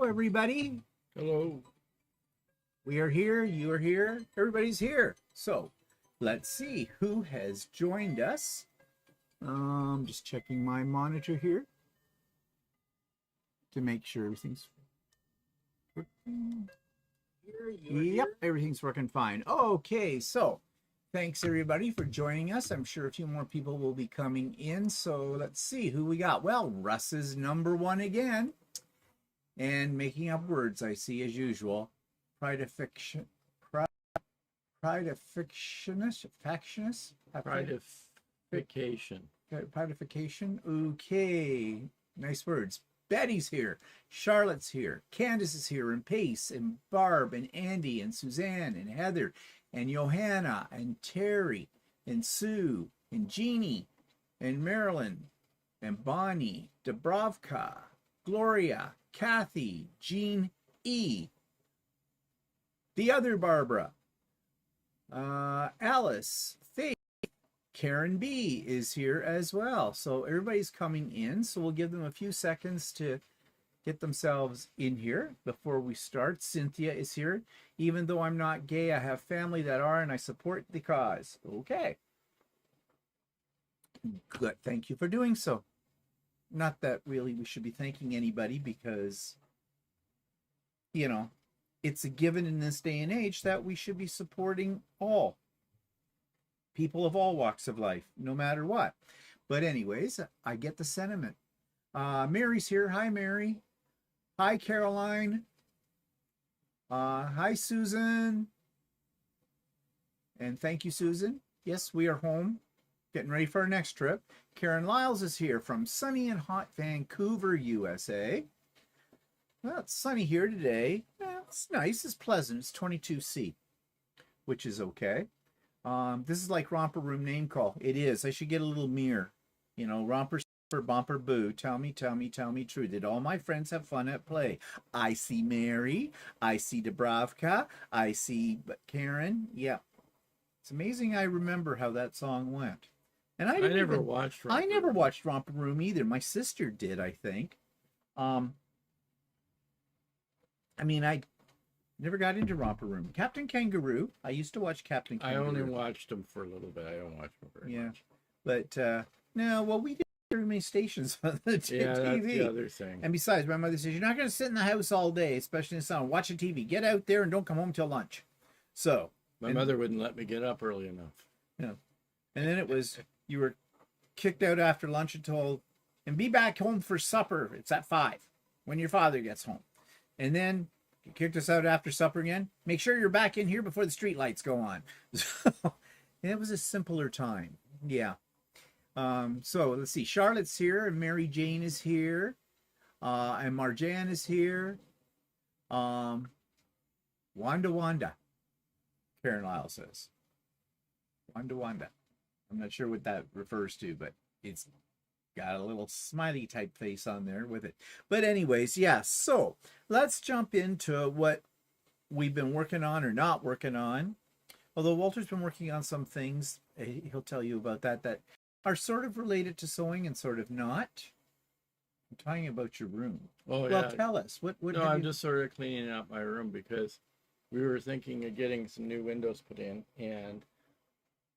everybody. Hello. We are here, you are here, everybody's here. So let's see who has joined us. Just checking my monitor here to make sure everything's working. Yep, everything's working fine. Okay, so thanks everybody for joining us. I'm sure a few more people will be coming in. So let's see who we got. Well, Russ is number one again. And making up words, I see, as usual. Pride of fiction. Pride-of-fictionist? Factionist? Prideification. Prideification. Okay. Nice words. Betty's here. Charlotte's here. Candace is here. And Pace. And Barb. And Andy. And Suzanne. And Heather. And Johanna. And Terry. And Sue. And Jeannie. And Marilyn. And Bonnie. Dubrovka. Gloria. Kathy. Jean E. The other Barbara. Alice, Faith, Karen B is here as well. So everybody's coming in. So we'll give them a few seconds to get themselves in here before we start. Cynthia is here. Even though I'm not gay, I have family that are, and I support the cause. Okay. Good. Thank you for doing so. Not that really we should be thanking anybody because, you know, it's a given in this day and age that we should be supporting all people of all walks of life, no matter what. But anyways, I get the sentiment. Mary's here. Hi, Mary. Hi, Caroline. Hi, Susan. And thank you, Susan. Yes, we are home, getting ready for our next trip. Karen Lyles is here from sunny and hot Vancouver, USA. Well, it's sunny here today. Well, it's nice. It's pleasant. It's 22°C, which is okay. This is like Romper Room name call. It is. I should get a little mirror. You know, Romper, Suffer, Bumper, Boo. Tell me true. Did all my friends have fun at play? I see Mary. I see Dubrovka. I see Karen. Yeah. It's amazing I remember how that song went. And I never watched Romper Room either. My sister did, I think. I mean, I never got into Romper Room. Captain Kangaroo. I used to watch Captain Kangaroo. I only watched them for a little bit. I don't watch them very much. But, no, well, we did very many stations on the TV. Yeah, that's the other thing. And besides, my mother says, you're not going to sit in the house all day, especially in the summer. Watch the TV. Get out there and don't come home till lunch. So. My mother wouldn't let me get up early enough. Yeah. And then it was, you were kicked out after lunch and told, and be back home for supper. It's at 5 when your father gets home. And then you kicked us out after supper again. Make sure you're back in here before the street lights go on. So it was a simpler time. Yeah. So let's see. Charlotte's here and Mary Jane is here. And Marjan is here. Wanda. Karen Lyle says. Wanda. I'm not sure what that refers to, but it's got a little smiley type face on there with it. But anyways, yeah, so let's jump into what we've been working on or not working on. Although Walter's been working on some things, he'll tell you about that are sort of related to sewing and sort of not. I'm talking about your room. Oh, well, yeah. Tell us. No, I'm just sort of cleaning up my room because we were thinking of getting some new windows put in, and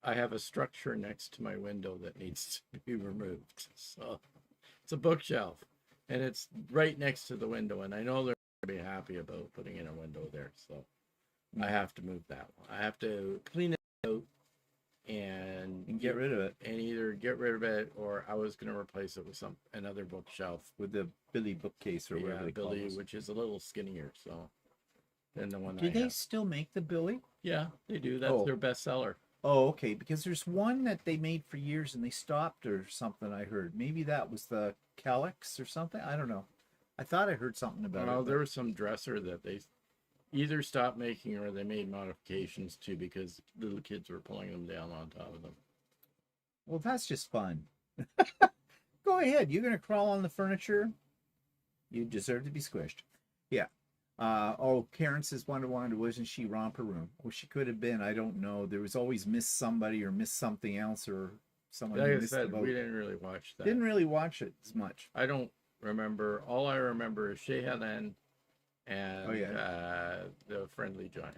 I have a structure next to my window that needs to be removed. So it's a bookshelf, and it's right next to the window, and I know they're going to be happy about putting in a window there. So I have to move that one. I have to clean it out and get rid of it. And either get rid of it, or I was going to replace it with another bookshelf. With the Billy bookcase or whatever they call it. Which is a little skinnier, so than the one Do they still make the Billy? Yeah, they do. That's their best seller. Oh, okay. Because there's one that they made for years and they stopped or something, I heard. Maybe that was the Calyx or something. I don't know. I thought I heard something about it. Well, there was some dresser that they either stopped making or they made modifications to because little kids were pulling them down on top of them. Well, that's just fun. Go ahead. You're going to crawl on the furniture. You deserve to be squished. Yeah. Karen says Wanda, wasn't she Romper Room? Well, she could have been. I don't know. There was always Miss Somebody or Miss Something else or someone like missed I said, the boat. We didn't really watch that. Didn't really watch it as much. I don't remember. All I remember is Shea Helen and Oh, yeah. The Friendly Giant.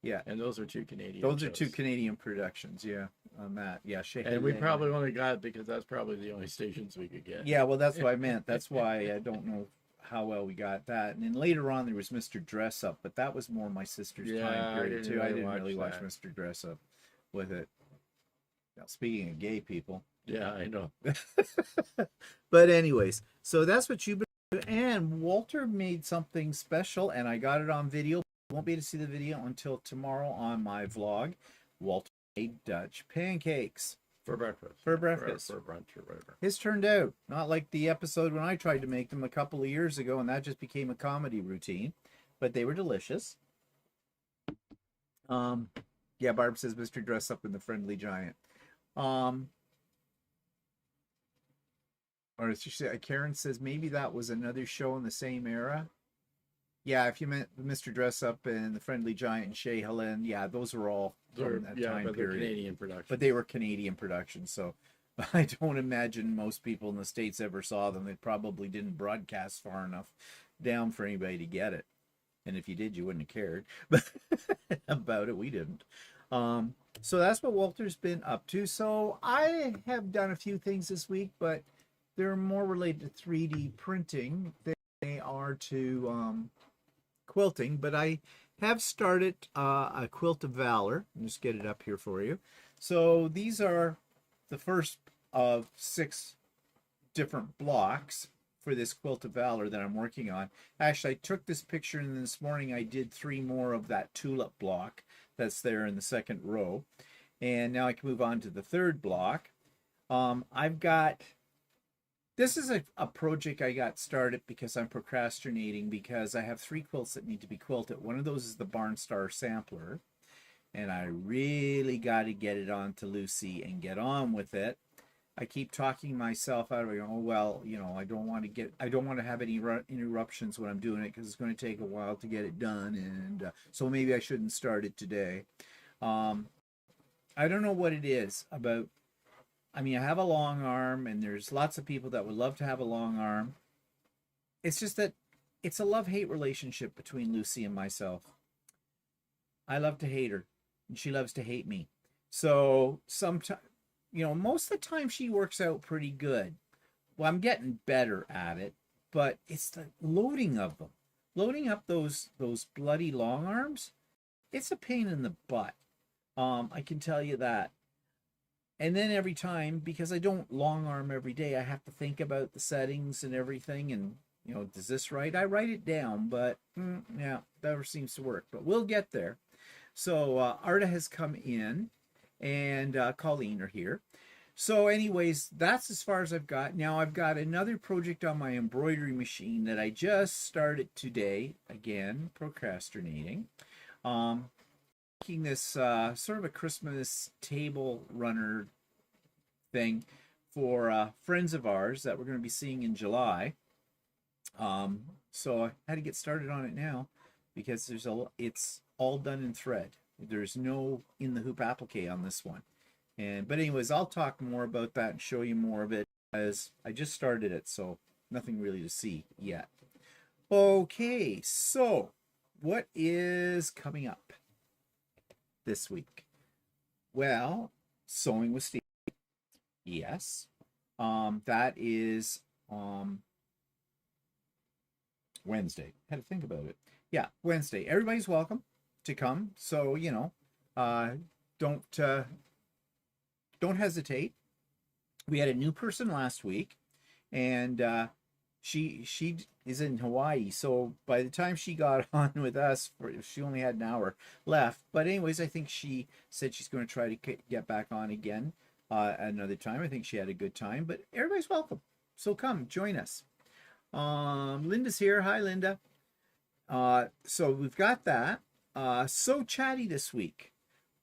Yeah. And those are two Canadian Those are shows. two Canadian productions, yeah, on that. Yeah, Shea And we Helene. probably only got it because that's probably the only stations we could get. Yeah, well, that's what I meant. That's why I don't know how well we got that. And then later on, there was Mr. Dress Up, but that was more my sister's Yeah, time I period, didn't too. I really didn't watch really watch that. Mr. Dress Up with it. Now, speaking of gay people. Yeah, I know. But anyways, so that's what you've been doing. And Walter made something special, and I got it on video. You won't be able to see the video until tomorrow on my vlog. Walter made Dutch pancakes. For breakfast. For breakfast. For brunch or whatever. His turned out not like the episode when I tried to make them a couple of years ago, and that just became a comedy routine. But they were delicious. Yeah, Barb says Mr. Dress Up in the Friendly Giant. Or she said, Karen says maybe that was another show in the same era. Yeah, if you meant Mr. Dress Up and the Friendly Giant and Shea Helene, yeah, those were all from that time but period. they're Canadian productions. But they were Canadian productions, so I don't imagine most people in the States ever saw them. They probably didn't broadcast far enough down for anybody to get it. And if you did, you wouldn't have cared but about it. We didn't. So that's what Walter's been up to. So I have done a few things this week, but they're more related to 3D printing than they are to quilting. But I have started a Quilt of Valor. I'll just get it up here for you. So these are the first of 6 different blocks for this Quilt of Valor that I'm working on. Actually, I took this picture, and this morning I did 3 more of that tulip block that's there in the second row. And now I can move on to the third block. I've got... This is a project I got started because I'm procrastinating because I have 3 quilts that need to be quilted. One of those is the Barnstar Sampler, and I really got to get it on to Lucy and get on with it. I keep talking myself out of it. Oh, well, you know, I don't want to have any interruptions when I'm doing it because it's going to take a while to get it done, and so maybe I shouldn't start it today. I don't know what it is about. I mean, I have a long arm, and there's lots of people that would love to have a long arm. It's just that it's a love-hate relationship between Lucy and myself. I love to hate her, and she loves to hate me. So sometimes, you know, most of the time she works out pretty good. Well, I'm getting better at it, but it's the loading of them. Loading up those bloody long arms, it's a pain in the butt. I can tell you that. And then every time, because I don't long arm every day, I have to think about the settings and everything. And, you know, does this right? I write it down, but yeah, that never seems to work. But we'll get there. So Arta has come in, and Colleen are here. So anyways, that's as far as I've got. Now I've got another project on my embroidery machine that I just started today. Again, procrastinating. Making this sort of a Christmas table runner thing for friends of ours that we're going to be seeing in July. So I had to get started on it now because it's all done in thread. There's no in the hoop applique on this one. But anyways, I'll talk more about that and show you more of it as I just started it, so nothing really to see yet. Okay, so what is coming up this week? Well, Sewing with Steve. Yes. That is Wednesday. I had to think about it. Yeah, Wednesday. Everybody's welcome to come. So, you know, don't hesitate. We had a new person last week, and she is in Hawaii, so by the time she got on with us, she only had an hour left. But anyways, I think she said she's going to try to get back on again another time. I think she had a good time, but everybody's welcome. So come join us. Linda's here. Hi, Linda. So we've got that. So Chatty this week.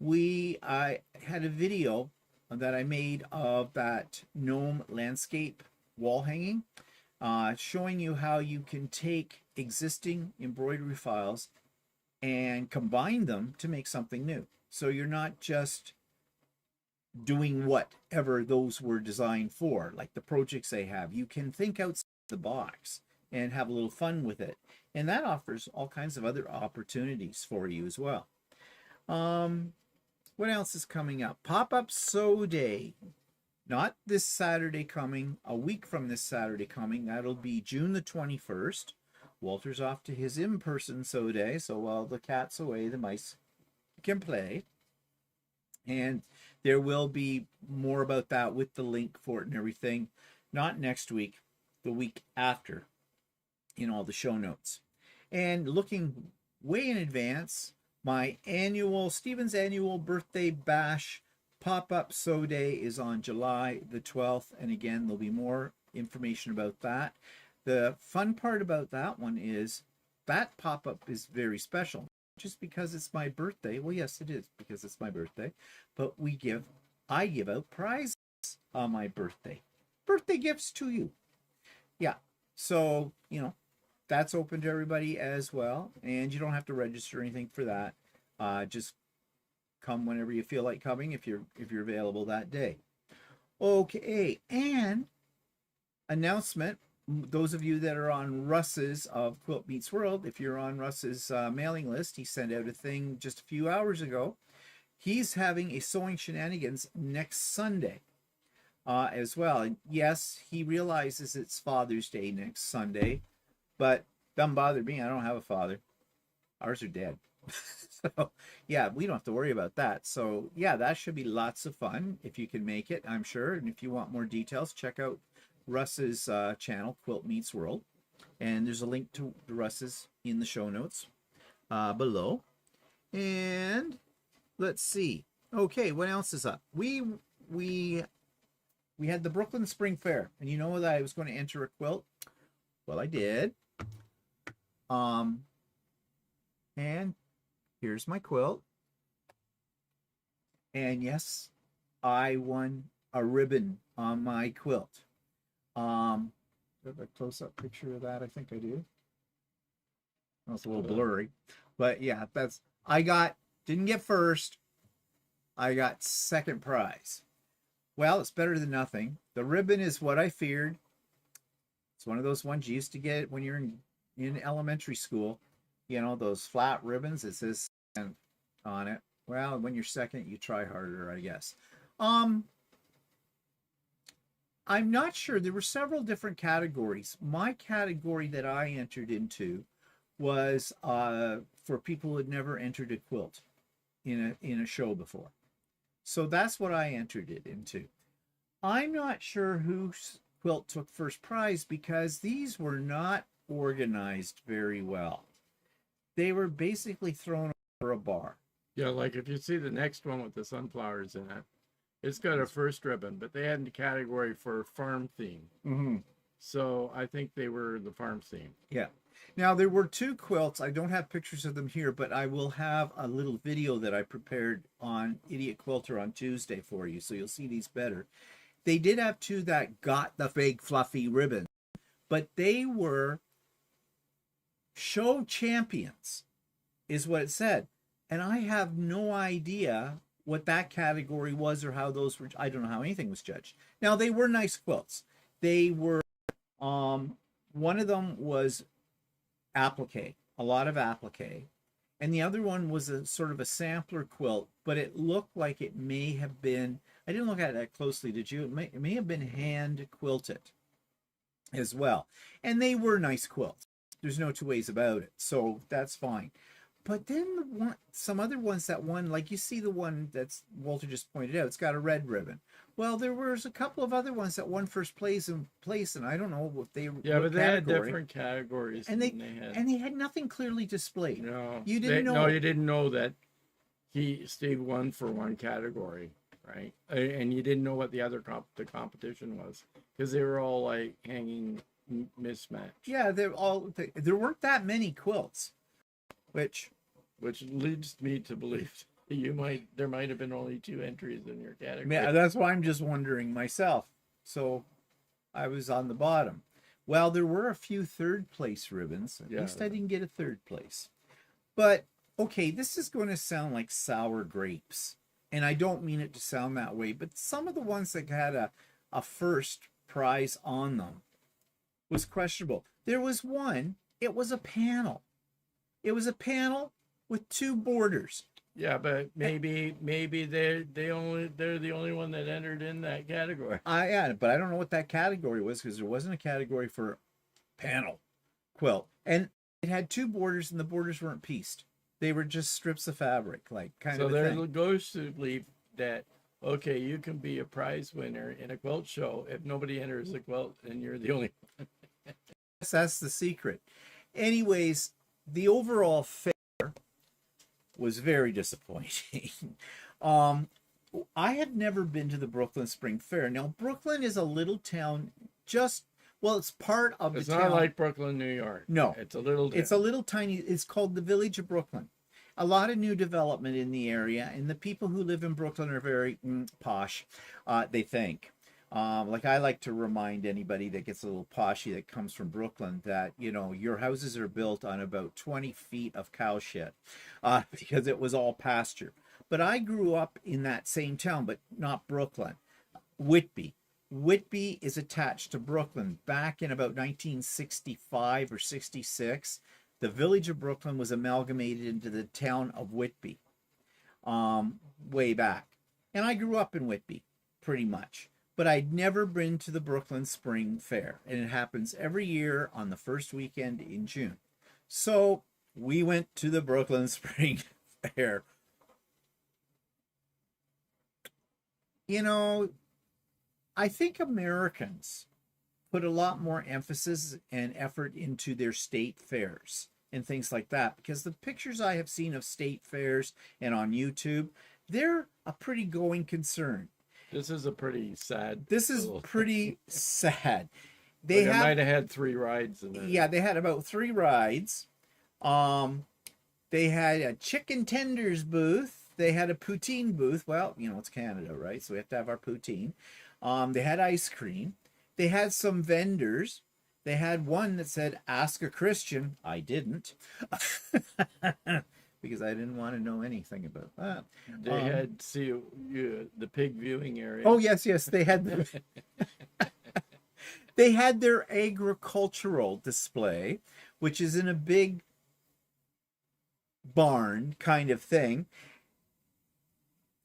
I had a video that I made of that gnome landscape wall hanging, showing you how you can take existing embroidery files and combine them to make something new. So you're not just doing whatever those were designed for, like the projects they have. You can think outside the box and have a little fun with it. And that offers all kinds of other opportunities for you as well. What else is coming up? Pop-up Sew Day. Not this Saturday coming, a week from this Saturday coming. That'll be June the 21st. Walter's off to his in-person sew day, so while the cat's away, the mice can play. And there will be more about that with the link for it and everything. Not next week, the week after, in all the show notes. And looking way in advance, my Stephen's annual birthday bash pop-up sew day is on July the 12th. And again, there'll be more information about that. The fun part about that one is that pop-up is very special. Just because it's my birthday. Well, yes, it is because it's my birthday. But I give out prizes on my birthday. Birthday gifts to you. Yeah. So, that's open to everybody as well. And you don't have to register anything for that. Just come whenever you feel like coming if you're available that day. Okay, and announcement, those of you that are on Russ's of Quilt Meets World, if you're on Russ's mailing list, he sent out a thing just a few hours ago. He's having a sewing shenanigans next Sunday as well. And yes, he realizes it's Father's Day next Sunday, but doesn't bother me. I don't have a father. Ours are dead. So yeah, we don't have to worry about that. So yeah, that should be lots of fun if you can make it, I'm sure. And if you want more details, check out Russ's channel, Quilt Meets World. And there's a link to Russ's in the show notes below. And let's see. Okay, what else is up? We had the Brooklyn Spring Fair, and you know that I was going to enter a quilt. Well, I did. And here's my quilt. And yes, I won a ribbon on my quilt. I have a close-up picture of that. I think I do. Well, it's a little blurry, but yeah, didn't get first. I got second prize. Well, it's better than nothing. The ribbon is what I feared. It's one of those ones you used to get when you're in elementary school. Those flat ribbons. It says on it. Well, when you're second, you try harder, I guess. I'm not sure. There were several different categories. My category that I entered into was for people who had never entered a quilt in a show before. So that's what I entered it into. I'm not sure whose quilt took first prize because these were not organized very well. They were basically thrown over a bar. Yeah, like if you see the next one with the sunflowers in it, it's got a first ribbon, but they had a category for farm theme. Mm-hmm. So I think they were the farm theme. Yeah. Now, there were two quilts. I don't have pictures of them here, but I will have a little video that I prepared on Idiot Quilter on Tuesday for you, so you'll see these better. They did have two that got the big fluffy ribbon, but they were show champions, is what it said. And I have no idea what that category was or how those were. I don't know how anything was judged. Now, they were nice quilts. They were, one of them was applique, a lot of applique. And the other one was a sort of a sampler quilt, but it looked like it may have been, I didn't look at it that closely, did you? It may have been hand quilted as well. And they were nice quilts. There's no two ways about it. So that's fine. But then some other ones that won, like you see the one that's Walter just pointed out, it's got a red ribbon. Well, there was a couple of other ones that won first place, and I don't know if they but they had different categories, and they had nothing clearly displayed. No, you didn't know. No, you didn't know that Steve won for one category, right? And you didn't know what the other the competition was because they were all like hanging mismatched. Yeah, there weren't that many quilts, which leads me to believe there might have been only 2 entries in your category. Yeah, that's why I'm just wondering myself. So I was on the bottom. Well, there were a few third place ribbons. At least I didn't get a third place. But okay, this is going to sound like sour grapes, and I don't mean it to sound that way, but some of the ones that had a first prize on them was questionable. There was one, it was a panel. It was a panel with two borders. Yeah, but maybe they're the only one that entered in that category. Yeah, but I don't know what that category was because there wasn't a category for panel quilt, and it had two borders, and the borders weren't pieced. They were just strips of fabric, like kind So of. So there goes to believe that okay, you can be a prize winner in a quilt show if nobody enters the quilt, and you're the only one. That's the secret. Anyways, the overall fair was very disappointing. I had never been to the Brooklyn Spring Fair. Now, Brooklyn is a little town, it's part of It's the town. not like Brooklyn, New York. No, it's a little tiny. It's called the Village of Brooklyn. A lot of new development in the area, and the people who live in Brooklyn are very posh. They think. Like I like to remind anybody that gets a little poshy that comes from Brooklyn that, your houses are built on about 20 feet of cow shit because it was all pasture. But I grew up in that same town, but not Brooklyn. Whitby. Whitby is attached to Brooklyn. Back in about 1965 or 66, the village of Brooklyn was amalgamated into the town of Whitby way back. And I grew up in Whitby, pretty much. But I'd never been to the Brooklyn Spring Fair, and it happens every year on the first weekend in June. So we went to the Brooklyn Spring Fair. I think Americans put a lot more emphasis and effort into their state fairs and things like that, because the pictures I have seen of state fairs and on YouTube, they're a pretty going concern. This is a pretty sad. This is pretty sad. They might have had 3 rides in there. Yeah, they had about 3 rides. They had a chicken tenders booth. They had a poutine booth. Well, it's Canada, right? So we have to have our poutine. They had ice cream. They had some vendors. They had one that said, "Ask a Christian." I didn't. Because I didn't want to know anything about that. They had the pig viewing area. Oh yes, they had they had their agricultural display, which is in a big barn kind of thing.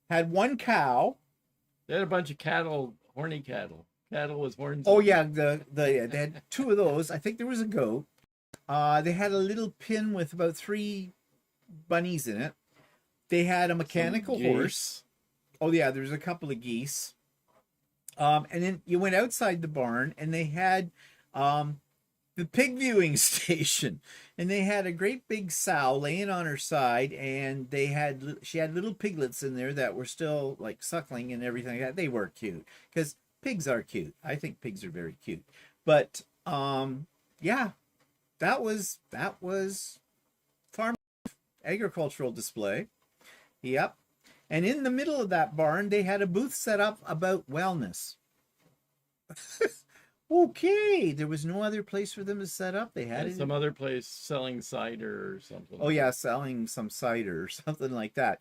Had one cow. They had a bunch of cattle, horny cattle. Cattle with horns. Oh yeah, they had 2 of those. I think there was a goat. They had a little pin with about 3 bunnies in it. They had a mechanical horse. Oh yeah, there's a couple of geese. And then you went outside the barn, and they had the pig viewing station, and they had a great big sow laying on her side, and she had little piglets in there that were still like suckling and everything like that. They were cute because pigs are cute. I think pigs are very cute. But yeah, that was farm agricultural display. Yep. And in the middle of that barn, they had a booth set up about wellness. Okay, there was no other place for them to set up. They had some other place selling cider or something. Oh yeah, selling some cider or something like that.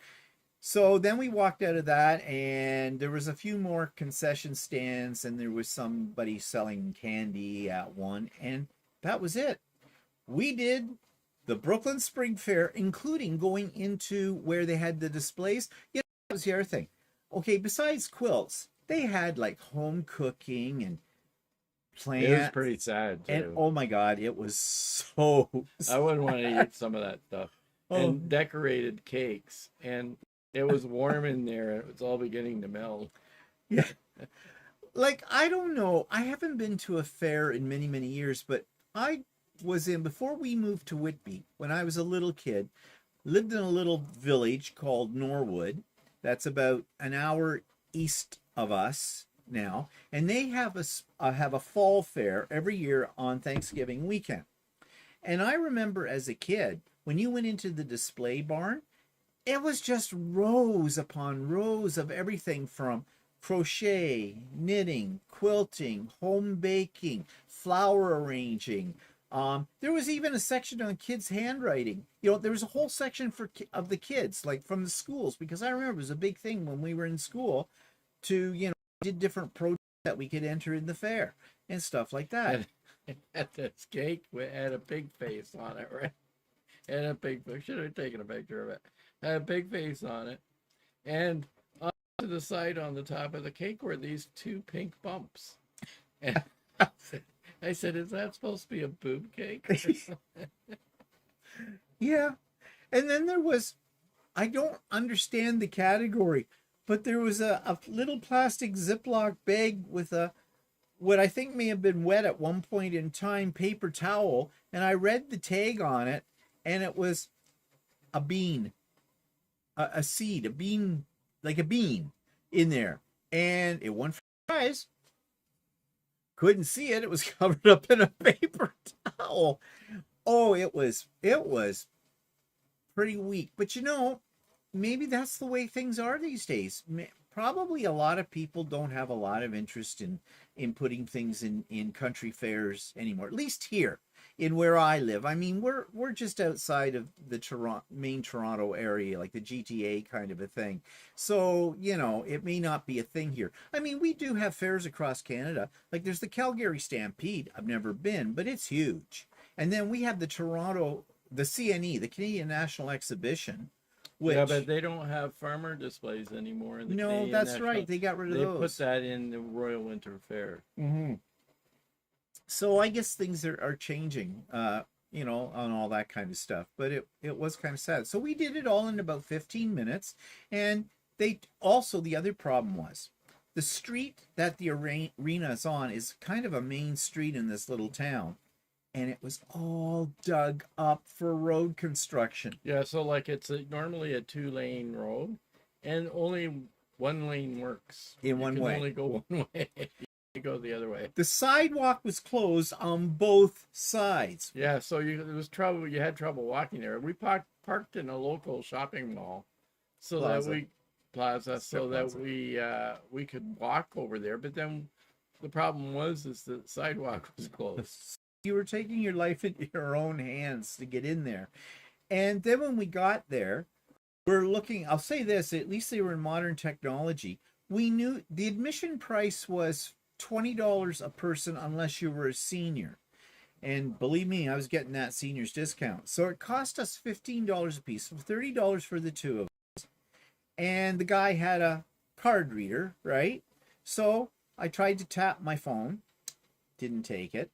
So then we walked out of that, and there was a few more concession stands, and there was somebody selling candy at one, and that was it. We did the Brooklyn Spring Fair, including going into where they had the displays. That was the other thing. Okay, besides quilts, they had like home cooking and plants. It was pretty sad too. And oh my god, it was so sad. I wouldn't want to eat some of that stuff. And decorated cakes, and it was warm in there. It was all beginning to melt. Yeah. Like, I don't know. I haven't been to a fair in many, many years, but I was before we moved to Whitby, when I was a little kid, lived in a little village called Norwood. That's about an hour east of us now. And they have a fall fair every year on Thanksgiving weekend. And I remember as a kid, when you went into the display barn, it was just rows upon rows of everything from crochet, knitting, quilting, home baking, flower arranging. There was even a section on kids' handwriting. There was a whole section of the kids, like from the schools, because I remember it was a big thing when we were in school to, did different projects that we could enter in the fair and stuff like that. At this cake had a pig face on it, right? And a pig. Should have taken a picture of it. Had a pig face on it, and on to the side on the top of the cake were these two pink bumps. And I said, "Is that supposed to be a boob cake?" Yeah. And then there was, I don't understand the category, but there was a little plastic Ziploc bag with a, what I think may have been wet at one point in time, paper towel. And I read the tag on it, and it was a bean, a seed, a bean, like a bean in there. And it wasn't for fries. Couldn't see it. It was covered up in a paper towel. Oh, it was pretty weak. But you know, maybe that's the way things are these days. Probably a lot of people don't have a lot of interest in putting things in country fairs anymore, at least here in where I live. I mean, we're just outside of the main Toronto area, like the GTA kind of a thing. So, you know, it may not be a thing here. I mean, we do have fairs across Canada. Like there's the Calgary Stampede. I've never been, but it's huge. And then we have the CNE, the Canadian National Exhibition. Which, yeah, but they don't have farmer displays anymore. No, Canadian that's National. Right. They got rid of those. They put that in the Royal Winter Fair. Mm-hmm. So I guess things are changing, you know, on all that kind of stuff. But it was kind of sad. So we did it all in about 15 minutes. And they also, the other problem was the street that the arena is on is kind of a main street in this little town. And it was all dug up for road construction. Yeah, so like it's normally a 2-lane road, and only one lane works. In one way. Only go one way. You go the other way. The sidewalk was closed on both sides. Yeah, so there was trouble. You had trouble walking there. We parked in a local shopping mall, so that we could walk over there. But then the problem was the sidewalk was closed. You were taking your life into your own hands to get in there. And then when we got there, we're looking, I'll say this, at least they were in modern technology. We knew the admission price was $20 a person unless you were a senior. And believe me, I was getting that senior's discount. So it cost us $15 a piece, so $30 for the two of us. And the guy had a card reader, right? So I tried to tap my phone, didn't take it.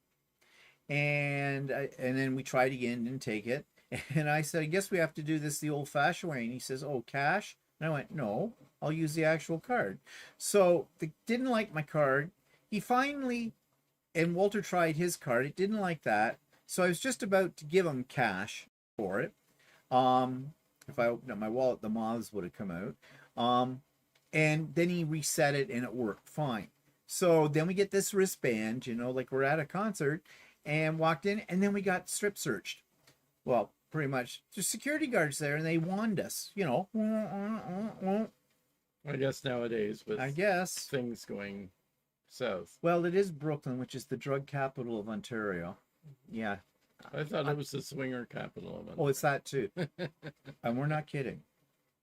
And then we tried again, didn't take it. And I said, I guess we have to do this the old-fashioned way. And he says, oh, cash? And I went, no, I'll use the actual card. So they didn't like my card. He finally, and Walter tried his card. It didn't like that. So I was just about to give him cash for it. If I opened up my wallet, the moths would have come out. And then he reset it and it worked fine. So then we get this wristband, you know, like we're at a concert. And walked in, and then we got strip searched. Well, pretty much. There's security guards there, and they wand us, you know. I guess nowadays with things going south. Well, it is Brooklyn, which is the drug capital of Ontario. Yeah. I thought it was the swinger capital of Ontario. Oh, it's that too. And we're not kidding.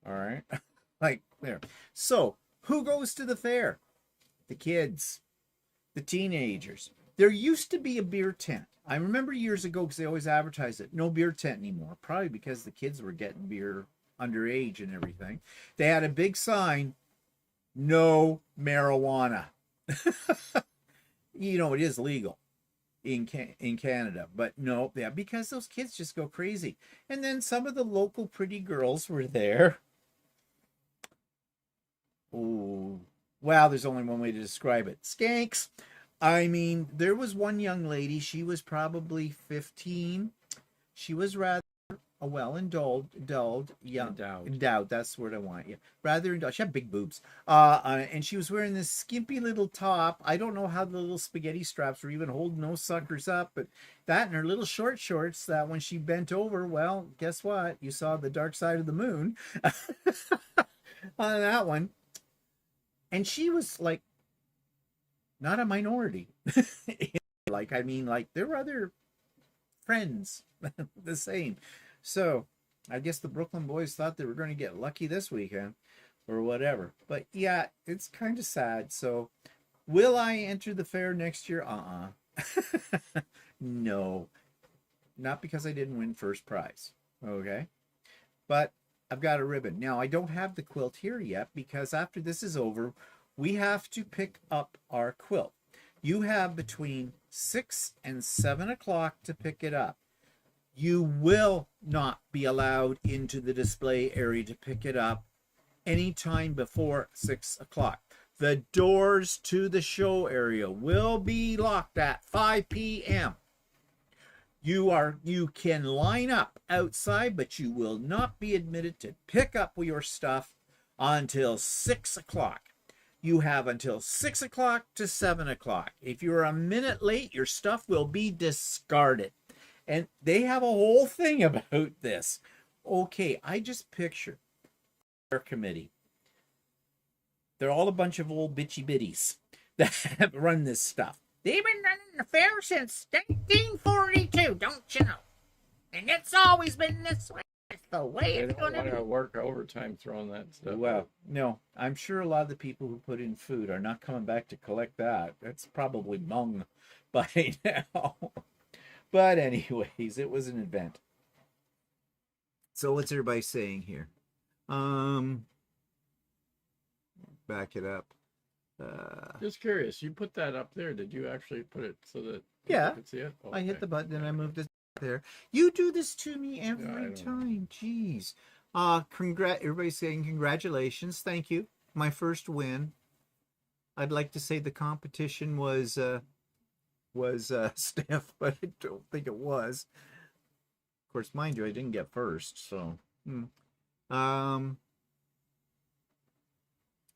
All right. Like, there. So, who goes to the fair? The kids. The teenagers. There used to be a beer tent. I remember years ago because they always advertised it. No beer tent anymore. Probably because the kids were getting beer underage and everything. They had a big sign, no marijuana. You know, it is legal in Canada. But no, yeah, because those kids just go crazy. And then some of the local pretty girls were there. Oh, wow, there's only one way to describe it. Skanks. I mean, there was one young lady, she was probably 15. She was rather endowed, that's the word I want. Yeah. Rather endowed. She had big boobs. And she was wearing this skimpy little top. I don't know how the little spaghetti straps were even holding those suckers up, but that and her little short shorts that when she bent over, well, guess what? You saw the dark side of the moon on that one. And she was like, not a minority. Like, I mean, like, there were other friends the same. So, I guess the Brooklyn boys thought they were going to get lucky this weekend or whatever. But yeah, it's kind of sad. So, will I enter the fair next year? No, not because I didn't win first prize. Okay. But I've got a ribbon. Now, I don't have the quilt here yet because after this is over, we have to pick up our quilt. You have between 6 and 7 o'clock to pick it up. You will not be allowed into the display area to pick it up anytime before 6 o'clock. The doors to the show area will be locked at 5 p.m. You can line up outside, but you will not be admitted to pick up your stuff until 6 o'clock. You have until 6 o'clock to 7 o'clock. If you're a minute late, your stuff will be discarded. And they have a whole thing about this. Okay, I just picture their committee. They're all a bunch of old bitchy bitties that have run this stuff. They've been running the fair since 1942, don't you know? And it's always been this way. It's the way it's going to be. Work overtime throwing that stuff. Well, no, I'm sure a lot of the people who put in food are not coming back to collect that. That's probably mung by now. But anyways, it was an event. So what's everybody saying here? Back it up. Just curious, you put that up there. Did you actually put it so that Yeah, you could see it? I hit the button and I moved it there. You do this to me every know. time. Jeez. Everybody's saying congratulations. Thank you. My first win. I'd like to say the competition was stiff, but I don't think it was. Of course, mind you, I didn't get first, so.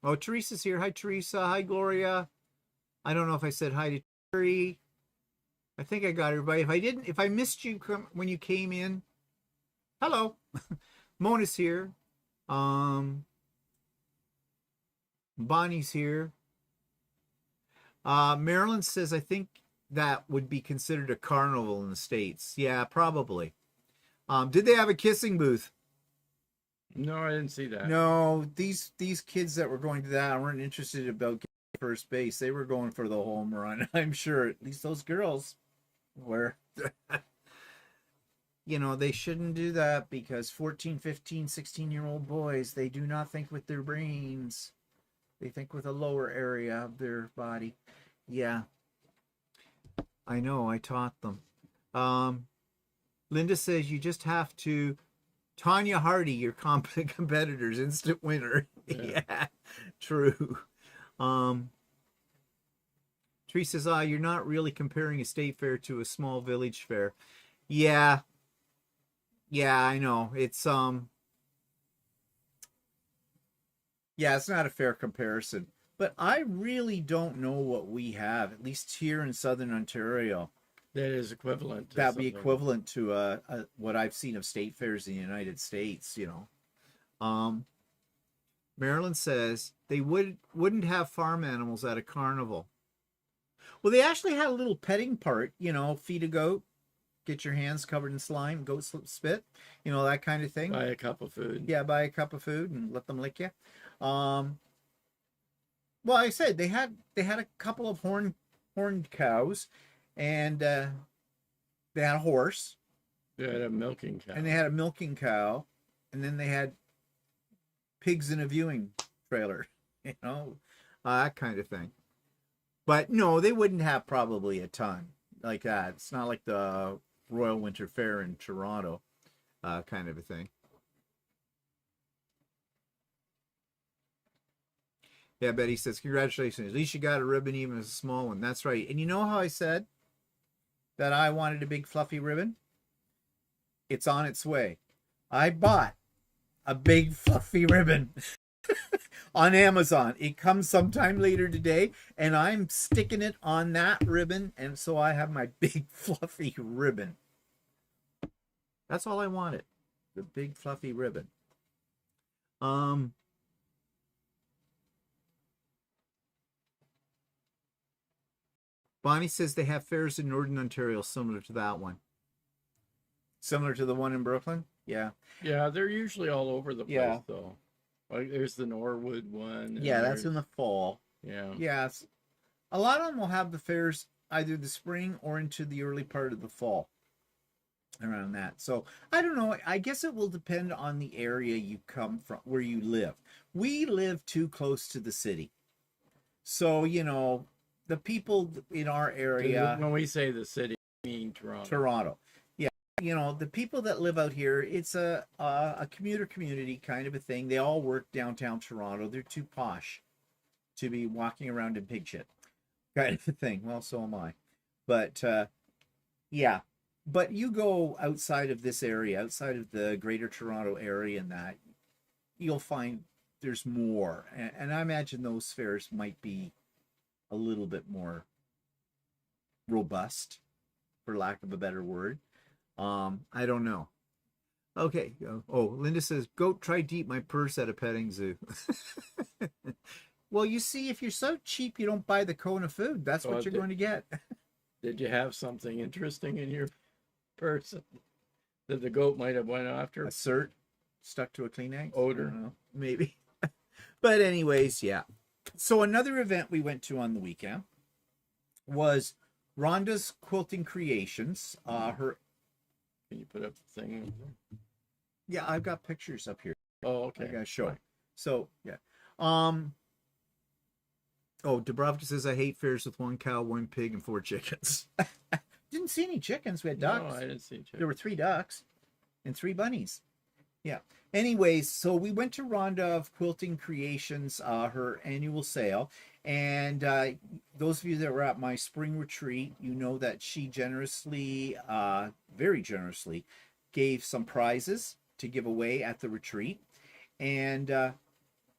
Oh, Teresa's here. Hi, Teresa. Hi, Gloria. I don't know if I said hi to Terry. I think I got everybody. If I didn't, if I missed you when you came in, hello. Mona's here. Bonnie's here. Marilyn says, I think that would be considered a carnival in the States. Yeah, probably. Did they have a kissing booth? No, I didn't see that. No, these kids that were going to that weren't interested about getting first base. They were going for the home run. I'm sure. At least those girls were. You know, they shouldn't do that because 14, 15, 16-year-old boys, they do not think with their brains. They think with a lower area of their body. Yeah. I know, I taught them. Linda says you just have to Tanya Hardy, your competitor's instant winner. Yeah, true. Teresa says, you're not really comparing a state fair to a small village fair. Yeah. Yeah, I know. It's yeah, it's not a fair comparison. But I really don't know what we have, at least here in Southern Ontario. That is equivalent. That'd be equivalent to what I've seen of state fairs in the United States, you know. Marilyn says they wouldn't have farm animals at a carnival. Well, they actually had a little petting part, you know, feed a goat, get your hands covered in slime, goat spit, you know, that kind of thing. Buy a cup of food. Yeah, buy a cup of food and let them lick you. Well, I said they had a couple of horned cows. And they had a horse. They had a milking cow. And they had a milking cow. And then they had pigs in a viewing trailer. You know, that kind of thing. But no, they wouldn't have probably a ton like that. It's not like the Royal Winter Fair in Toronto kind of a thing. Yeah, Betty says, congratulations. At least you got a ribbon, even as a small one. That's right. And you know how I said that I wanted a big fluffy ribbon? It's on its way. I bought a big fluffy ribbon on Amazon. It comes sometime later today, and I'm sticking it on that ribbon, and so I have my big fluffy ribbon. That's all I wanted. The big fluffy ribbon. Bonnie says they have fairs in Northern Ontario similar to that one. Similar to the one in Brooklyn? Yeah. Yeah, they're usually all over the place, though. Like, there's the Norwood one. Yeah, that's in the fall. Yeah. Yes. A lot of them will have the fairs either the spring or into the early part of the fall, around that. So I don't know. I guess it will depend on the area you come from, where you live. We live too close to the city. So, the people in our 'Cause area, when we say the city, we mean Toronto. Toronto. Yeah, the people that live out here, it's a commuter community kind of a thing. They all work downtown Toronto. They're too posh to be walking around in pig shit, kind of a thing. Well, so am I. But yeah, but you go outside of this area, outside of the Greater Toronto area, and that you'll find there's more. And I imagine those fairs might be a little bit more robust, for lack of a better word. I don't know. Okay. Oh, Linda says, goat tried to eat my purse at a petting zoo. Well, you see, if you're so cheap, you don't buy the cone of food. That's what you're going to get. Did you have something interesting in your purse that the goat might have went after? A cert stuck to a Kleenex? Odor? I don't know. Maybe. But anyways, yeah. So another event we went to on the weekend was Ronda's Quilting Creations. Her Can you put up the thing? Yeah, I've got pictures up here. Oh, okay. I gotta show it. So yeah. Oh, Dubrovka says I hate fairs with 1 cow, 1 pig, and 4 chickens. Didn't see any chickens. We had ducks. No, I didn't see chickens. There were 3 ducks and 3 bunnies. Yeah. Anyways, so we went to Ronda of Quilting Creations, her annual sale. And those of you that were at my spring retreat, you know that she generously, very generously, gave some prizes to give away at the retreat. And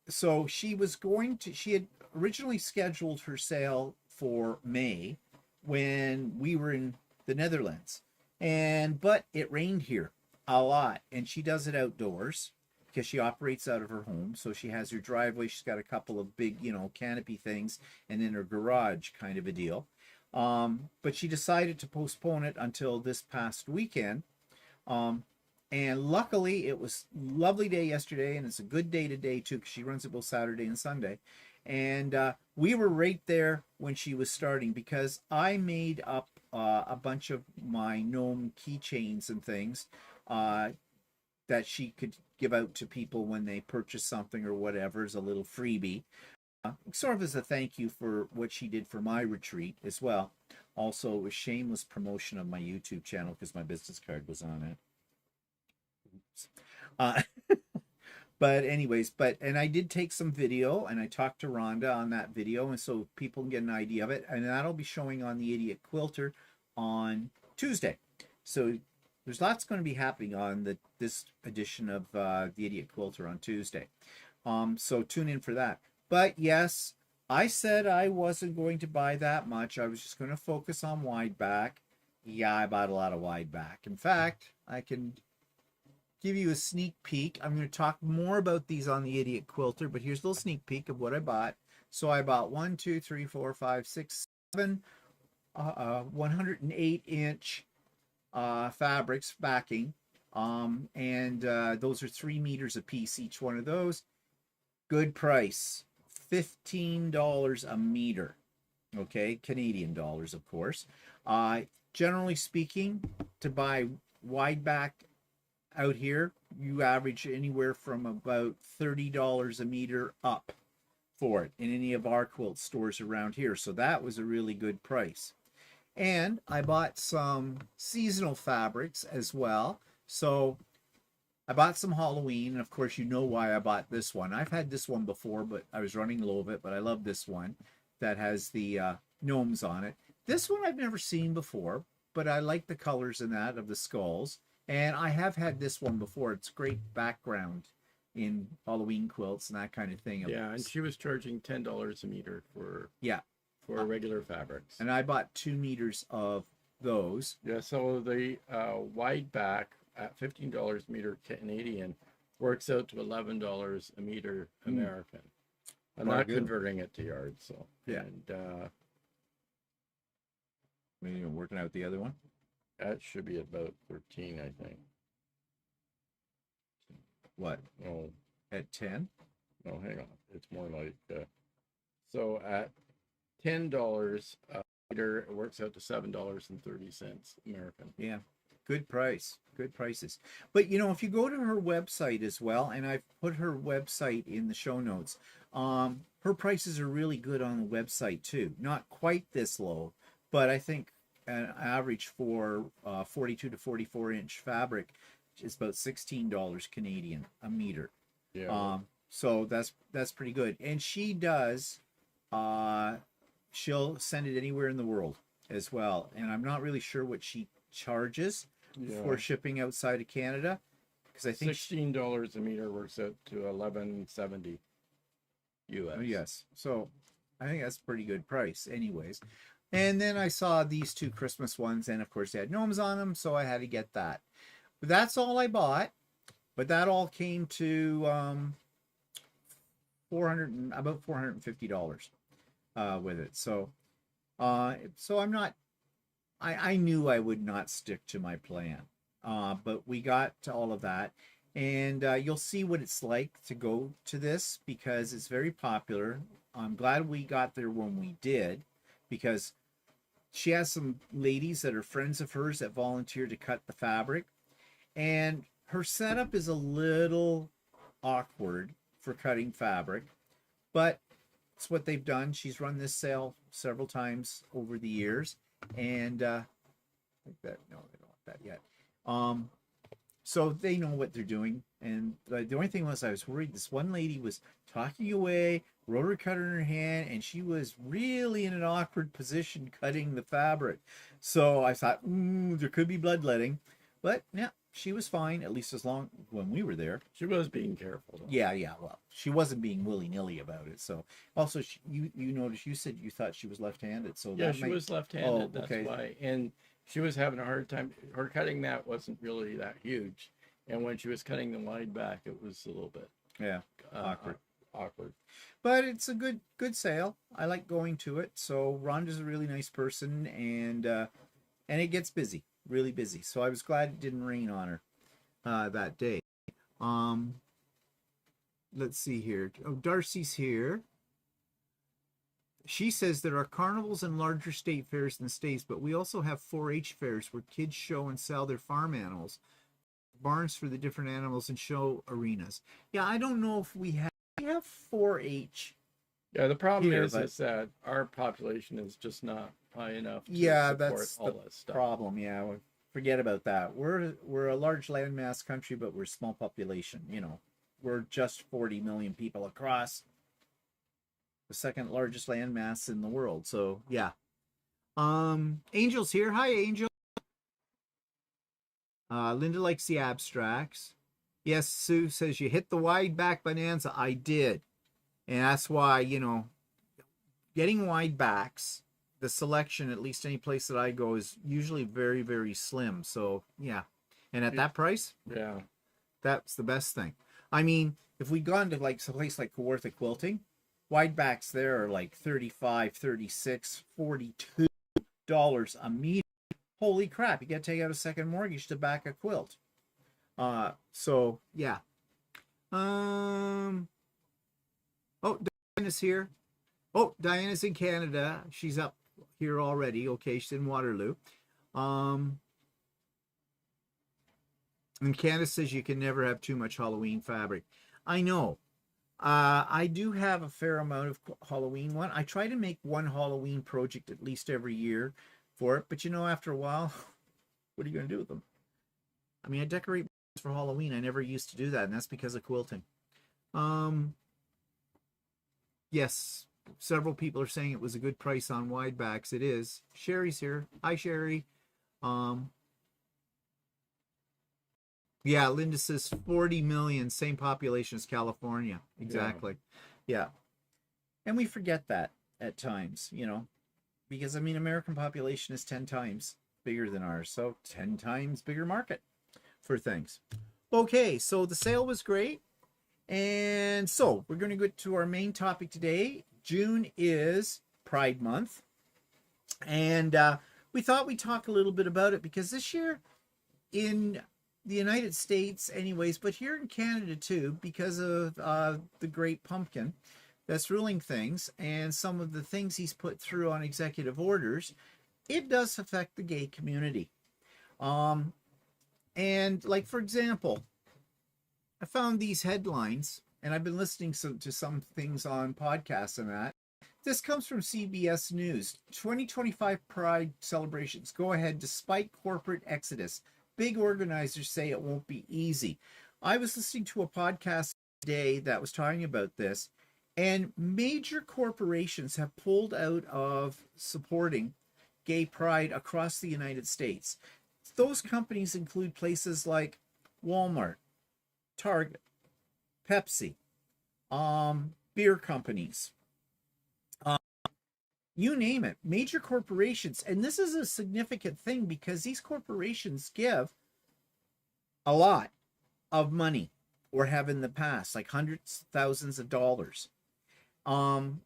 so she had originally scheduled her sale for May when we were in the Netherlands. But it rained here a lot, and she does it outdoors because she operates out of her home. So she has her driveway, she's got a couple of big, canopy things, and then her garage, kind of a deal. But she decided to postpone it until this past weekend. And luckily it was a lovely day yesterday, and it's a good day today too, because she runs it both Saturday and Sunday. And we were right there when she was starting, because I made up a bunch of my gnome keychains and things that she could give out to people when they purchase something or whatever as a little freebie. Sort of as a thank you for what she did for my retreat as well. Also, it was shameless promotion of my YouTube channel because my business card was on it. But anyways, and I did take some video, and I talked to Ronda on that video, and so people can get an idea of it, and that'll be showing on the Idiot Quilter on Tuesday. So there's lots going to be happening on this edition of the Idiot Quilter on Tuesday. So tune in for that. But yes, I said I wasn't going to buy that much. I was just going to focus on wide back. Yeah, I bought a lot of wide back. In fact, I can give you a sneak peek. I'm going to talk more about these on the Idiot Quilter, but here's a little sneak peek of what I bought. So I bought 1, 2, 3, 4, 5, 6, 7 108-inch fabrics backing, and those are 3 meters a piece, each one of those. Good price, $15 a meter. Okay, Canadian dollars, of course. Generally speaking, to buy wide back out here, you average anywhere from about $30 a meter up for it in any of our quilt stores around here. So that was a really good price. And I bought some seasonal fabrics as well. So I bought some Halloween, and of course you know why I bought this one. I've had this one before, but I was running low of it, but I love this one that has the gnomes on it. This one I've never seen before, but I like the colors in that of the skulls. And I have had this one before. It's great background in Halloween quilts and that kind of thing. Yeah, and she was charging $10 a meter for regular fabrics. And I bought 2 meters of those. Yeah, so the wide back at $15 a meter Canadian works out to $11 a meter American. I'm not converting it to yards, so yeah. And you're working out the other one. That should be about 13, I think. What? No. At 10? No, hang on. It's more like so at $10 meter, it works out to $7.30 American. Yeah, good price, good prices. But you know, if you go to her website as well, and I've put her website in the show notes, her prices are really good on the website too. Not quite this low, but I think an average for 42 to 44-inch fabric is about $16 Canadian a meter. Yeah. So that's pretty good. And she does, she'll send it anywhere in the world as well. And I'm not really sure what she charges for shipping outside of Canada, because I think $16 a meter works out to $11.70 US. Oh, yes. So I think that's a pretty good price anyways. And then I saw these two Christmas ones, and of course they had gnomes on them, so I had to get that. But that's all I bought. But that all came to about $450 with it. So I'm not, I knew I would not stick to my plan. But we got to all of that. And you'll see what it's like to go to this, because it's very popular. I'm glad we got there when we did, because she has some ladies that are friends of hers that volunteer to cut the fabric. And her setup is a little awkward for cutting fabric, but it's what they've done. She's run this sale several times over the years. And like that, no, they don't want that yet. So they know what they're doing. And the only thing was, I was worried this one lady was talking away, rotary cutter in her hand, and she was really in an awkward position cutting the fabric. So I thought, there could be bloodletting. But yeah, she was fine, at least as long when we were there. She was being careful, though. Yeah. Well, she wasn't being willy-nilly about it. So also, you noticed, you said you thought she was left-handed. So yeah, she was left-handed. Oh, that's okay. why. And she was having a hard time. Her cutting mat wasn't really that huge, and when she was cutting the wide back, it was a little bit awkward. Awkward. But it's a good sale. I like going to it. So Ronda's a really nice person, and it gets busy, really busy. So I was glad it didn't rain on her that day. Let's see here. Oh, Darcy's here. She says there are carnivals and larger state fairs in the States, but we also have 4-H fairs where kids show and sell their farm animals, barns for the different animals, and show arenas. Yeah, I don't know if we have 4-H. Yeah, the problem is that our population is just not high enough to support that's all the that stuff. problem. Yeah, forget about that. We're a large landmass country, but we're a small population. You know, we're just 40 million people across the second largest landmass in the world. So yeah. Angel's here. Hi, Angel. Linda likes the abstracts. Yes, Sue says you hit the wide back bonanza. I did. And that's why, you know, getting wide backs, the selection, at least any place that I go, is usually very, very slim. So yeah. And at that price, yeah, that's the best thing. I mean, if we'd gone to like some place like Kawartha Quilting, wide backs there are like $35, $36, $42 a meter. Holy crap, you got to take out a second mortgage to back a quilt. So yeah. Oh, Diana's here. Oh, Diana's in Canada. She's up here already. Okay, she's in Waterloo. And Candace says you can never have too much Halloween fabric. I know. I do have a fair amount of Halloween one. I try to make one Halloween project at least every year for it, but you know, after a while, what are you going to do with them? I mean, I decorate for Halloween. I never used to do that, and that's because of quilting. Yes, several people are saying it was a good price on wide backs. It is. Sherry's here. Hi, Sherry. Yeah, Linda says 40 million, same population as California. Exactly. Yeah. And we forget that at times, you know, because I mean, American population is 10 times bigger than ours. So 10 times bigger market for things. Okay, so the sale was great. And so we're going to get to our main topic today. June is Pride Month. And we thought we'd talk a little bit about it because this year in the United States anyways, but here in Canada too, because of the Great Pumpkin, that's ruling things, and some of the things he's put through on executive orders, it does affect the gay community. And like, for example, I found these headlines, and I've been listening to some things on podcasts and that. This comes from CBS News. 2025 Pride celebrations go ahead despite corporate exodus. Big organizers say it won't be easy. I was listening to a podcast today that was talking about this, and major corporations have pulled out of supporting gay pride across the United States. Those companies include places like Walmart, Target, Pepsi, beer companies, you name it, major corporations. And this is a significant thing because these corporations give a lot of money, or have in the past, like hundreds of thousands of dollars. And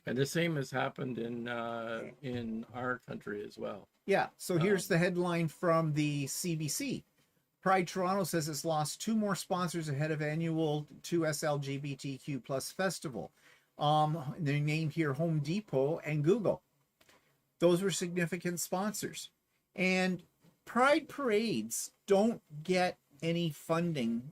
the same has happened in our country as well. Yeah. So here's the headline from the CBC. Pride Toronto says it's lost 2 more sponsors ahead of annual 2S LGBTQ plus festival. They named here Home Depot and Google. Those were significant sponsors. And Pride parades don't get any funding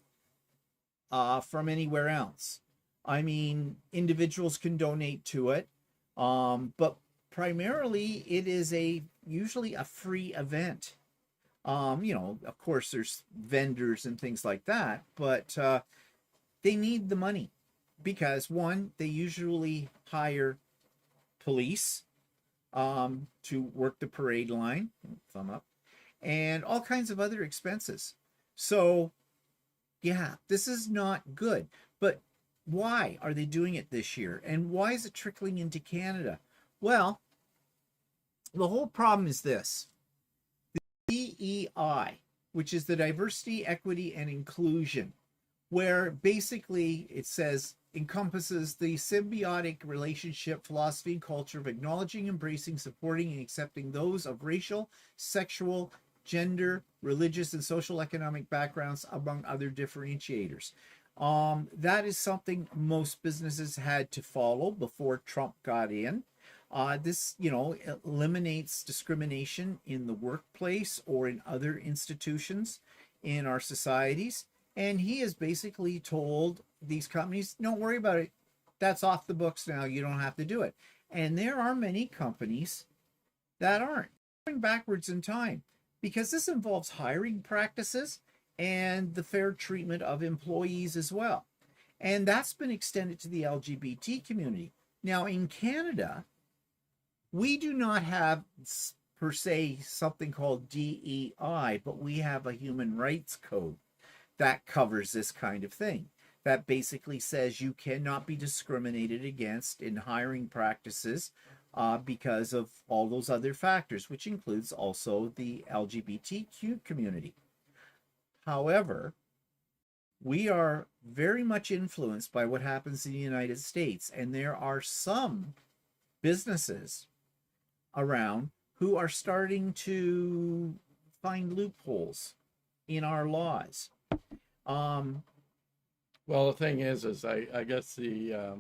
from anywhere else. I mean, individuals can donate to it, but primarily it is usually a free event. Of course, there's vendors and things like that, but they need the money because, one, they usually hire police to work the parade line, thumb up, and all kinds of other expenses. So, yeah, this is not good. But why are they doing it this year? And why is it trickling into Canada? Well, the whole problem is this. DEI, which is the diversity, equity, and inclusion, where basically it says encompasses the symbiotic relationship, philosophy, and culture of acknowledging, embracing, supporting, and accepting those of racial, sexual, gender, religious, and social economic backgrounds, among other differentiators. That is something most businesses had to follow before Trump got in. This, eliminates discrimination in the workplace or in other institutions in our societies. And he has basically told these companies, don't worry about it. That's off the books now. You don't have to do it. And there are many companies that aren't. Going backwards in time, because this involves hiring practices and the fair treatment of employees as well. And that's been extended to the LGBT community. Now, in Canada, we do not have, per se, something called DEI, but we have a human rights code that covers this kind of thing. That basically says you cannot be discriminated against in hiring practices because of all those other factors, which includes also the LGBTQ community. However, we are very much influenced by what happens in the United States, and there are some businesses around who are starting to find loopholes in our laws. Well, the thing is I guess the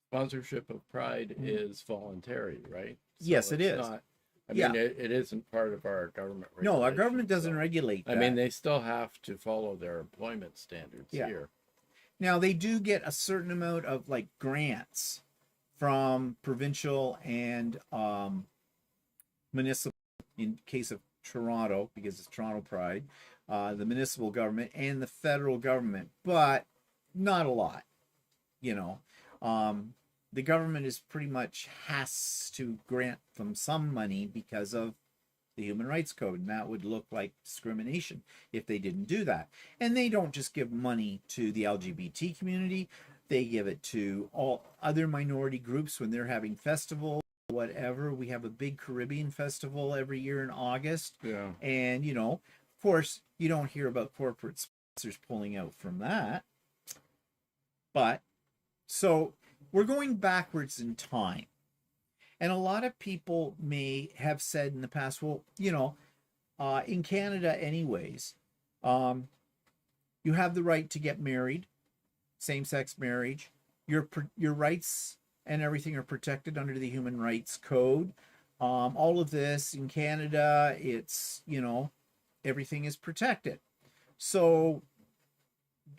sponsorship of Pride is voluntary, right? So yes, it is. Not, I mean, it isn't part of our government regulation. No, our government doesn't regulate that. I mean, they still have to follow their employment standards here. Now, they do get a certain amount of grants from provincial and municipal, in case of Toronto, because it's Toronto Pride, the municipal government and the federal government, but not a lot. The government is pretty much has to grant them some money because of the Human Rights Code, and that would look like discrimination if they didn't do that. And they don't just give money to the LGBT community, they give it to all other minority groups when they're having festivals, whatever. We have a big Caribbean festival every year in August. Yeah. And, of course, you don't hear about corporate sponsors pulling out from that. But, so we're going backwards in time. And a lot of people may have said in the past, well, in Canada anyways, you have the right to get married, same-sex marriage, your rights and everything are protected under the Human Rights Code. All of this in Canada, it's, everything is protected. So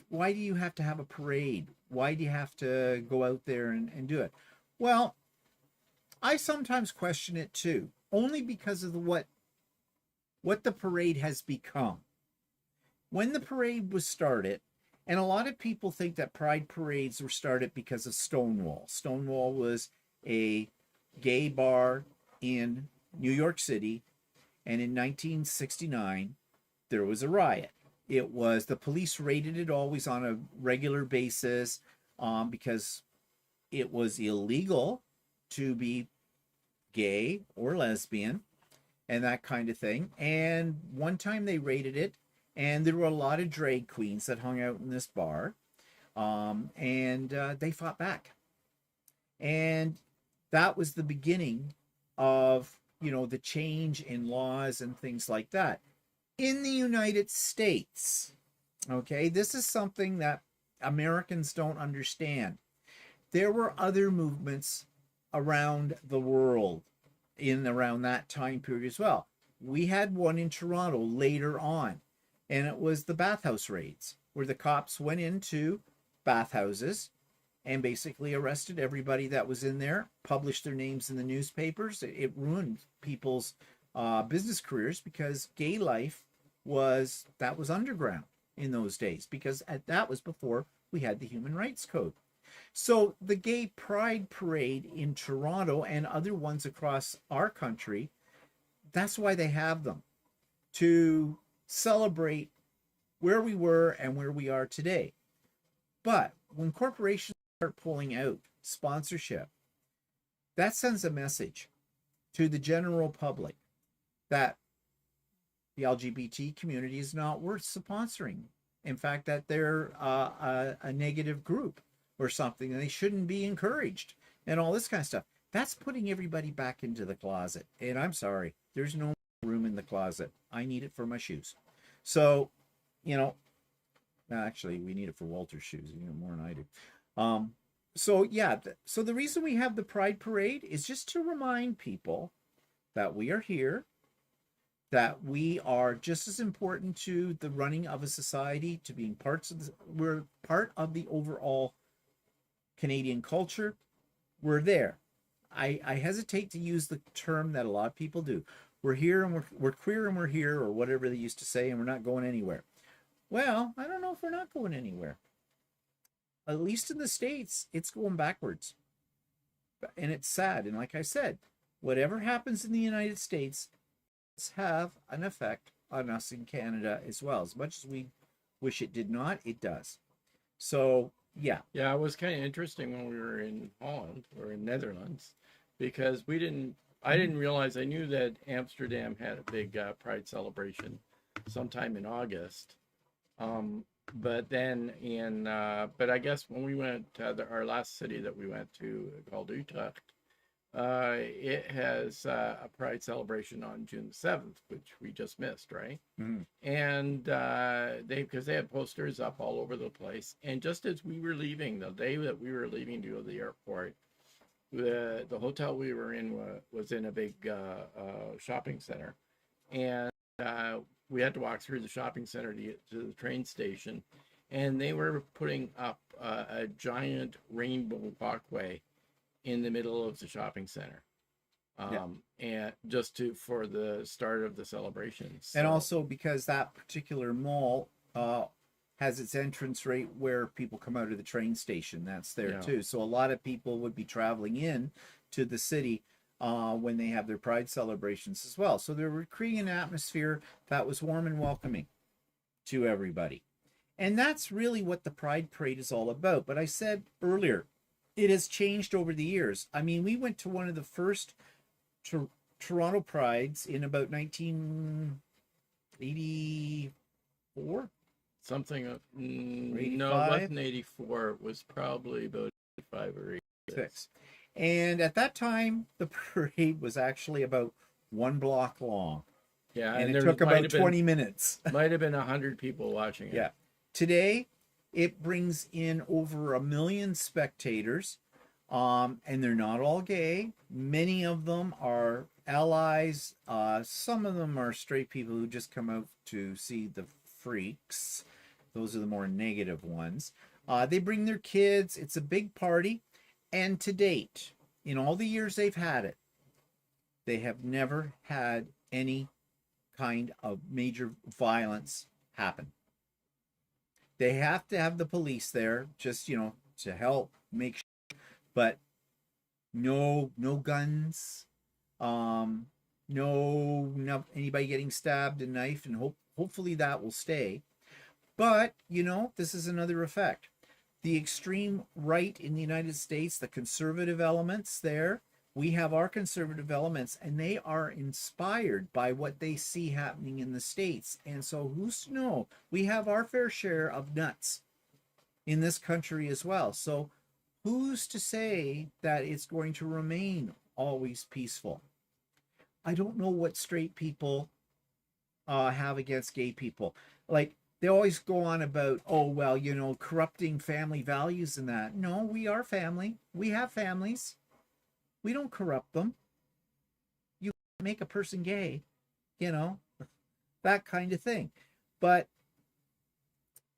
why do you have to have a parade? Why do you have to go out there and do it? Well, I sometimes question it too, only because of what the parade has become. When the parade was started, and a lot of people think that pride parades were started because of Stonewall. Stonewall was a gay bar in New York City, and in 1969, there was a riot. It was, the police raided it always on a regular basis because it was illegal to be gay or lesbian and that kind of thing. And one time they raided it, and there were a lot of drag queens that hung out in this bar, and they fought back. And that was the beginning of, the change in laws and things like that. In the United States, okay, this is something that Americans don't understand. There were other movements around the world in around that time period as well. We had one in Toronto later on, and it was the bathhouse raids, where the cops went into bathhouses and basically arrested everybody that was in there, published their names in the newspapers. It ruined people's business careers, because gay life was underground in those days, because that was before we had the Human Rights Code. So the Gay Pride Parade in Toronto and other ones across our country, that's why they have them, to celebrate where we were and where we are today. But when corporations start pulling out sponsorship, that sends a message to the general public that the LGBT community is not worth sponsoring. In fact, that they're a negative group or something, and they shouldn't be encouraged and all this kind of stuff. That's putting everybody back into the closet. And I'm sorry, there's no room in the closet. I need it for my shoes. So, actually, we need it for Walter's shoes, more than I do. So yeah, so the reason we have the Pride Parade is just to remind people that we are here, that we are just as important to the running of a society, to being we're part of the overall Canadian culture. We're there. I hesitate to use the term that a lot of people do. We're here, and we're queer, and we're here, or whatever they used to say, and we're not going anywhere. Well, I don't know if we're not going anywhere. At least in the States, it's going backwards. And it's sad. And like I said, whatever happens in the United States does have an effect on us in Canada as well. As much as we wish it did not, it does. So, yeah. Yeah, it was kind of interesting when we were in Holland or in Netherlands, because I didn't realize, I knew that Amsterdam had a big Pride celebration sometime in August. But then but I guess when we went to our last city that we went to, called Utrecht, it has a Pride celebration on June the 7th, which we just missed, right? Mm-hmm. And because they had posters up all over the place. And just as we were leaving, the day that we were leaving to go to the airport, the hotel we were in was in a big shopping center. And we had to walk through the shopping center to get to the train station, and they were putting up a giant rainbow walkway in the middle of the shopping center, and just for the start of the celebrations. So. And also because that particular mall has its entrance right where people come out of the train station. That's there too. So a lot of people would be traveling in to the city when they have their Pride celebrations as well. So they're creating an atmosphere that was warm and welcoming to everybody. And that's really what the Pride Parade is all about. But I said earlier, it has changed over the years. I mean, we went to one of the first Toronto Prides in about 1984. Something, no, it wasn't 84. It was probably about 85 or 86. And at that time, the parade was actually about 1 block long. Yeah, and it took about 20 minutes. Might have been 100 people watching it. Yeah. Today, It brings in over 1 million spectators, and they're not all gay. Many of them are allies. Some of them are straight people who just come out to see the freaks. Those are the more negative ones. They bring their kids. It's a big party. And to date, in all the years they've had it, they have never had any kind of major violence happen. They have to have the police there just, to help make sure, but no guns, no anybody getting stabbed and knifed, and hopefully that will stay. But, this is another effect. The extreme right in the United States, the conservative elements there, we have our conservative elements, and they are inspired by what they see happening in the States. And so who's to know? We have our fair share of nuts in this country as well. So who's to say that it's going to remain always peaceful? I don't know what straight people have against gay people. Like, they always go on about, oh, well, corrupting family values and that. No, we are family. We have families. We don't corrupt them. You make a person gay, that kind of thing. But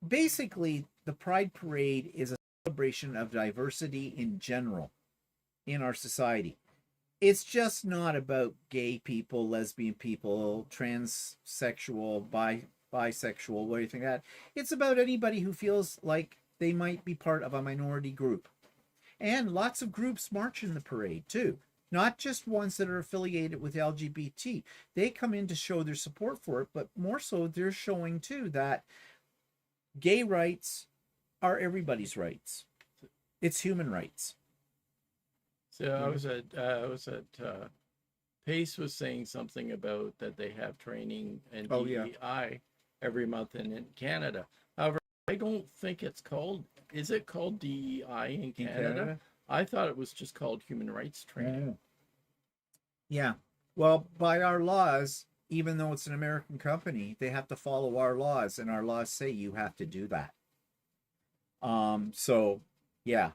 basically, the Pride Parade is a celebration of diversity in general in our society. It's just not about gay people, lesbian people, transsexual, bisexual, what do you think of that? It's about anybody who feels like they might be part of a minority group. And lots of groups march in the parade too, not just ones that are affiliated with LGBT. They come in to show their support for it, but more so they're showing too that gay rights are everybody's rights. It's human rights. So I was at Pace was saying something about that they have training and DEI every month in Canada. However, I don't think it's called. Is it called DEI in Canada? I thought it was just called human rights training. Yeah. Well, by our laws, even though it's an American company, they have to follow our laws, and our laws say you have to do that. So yeah.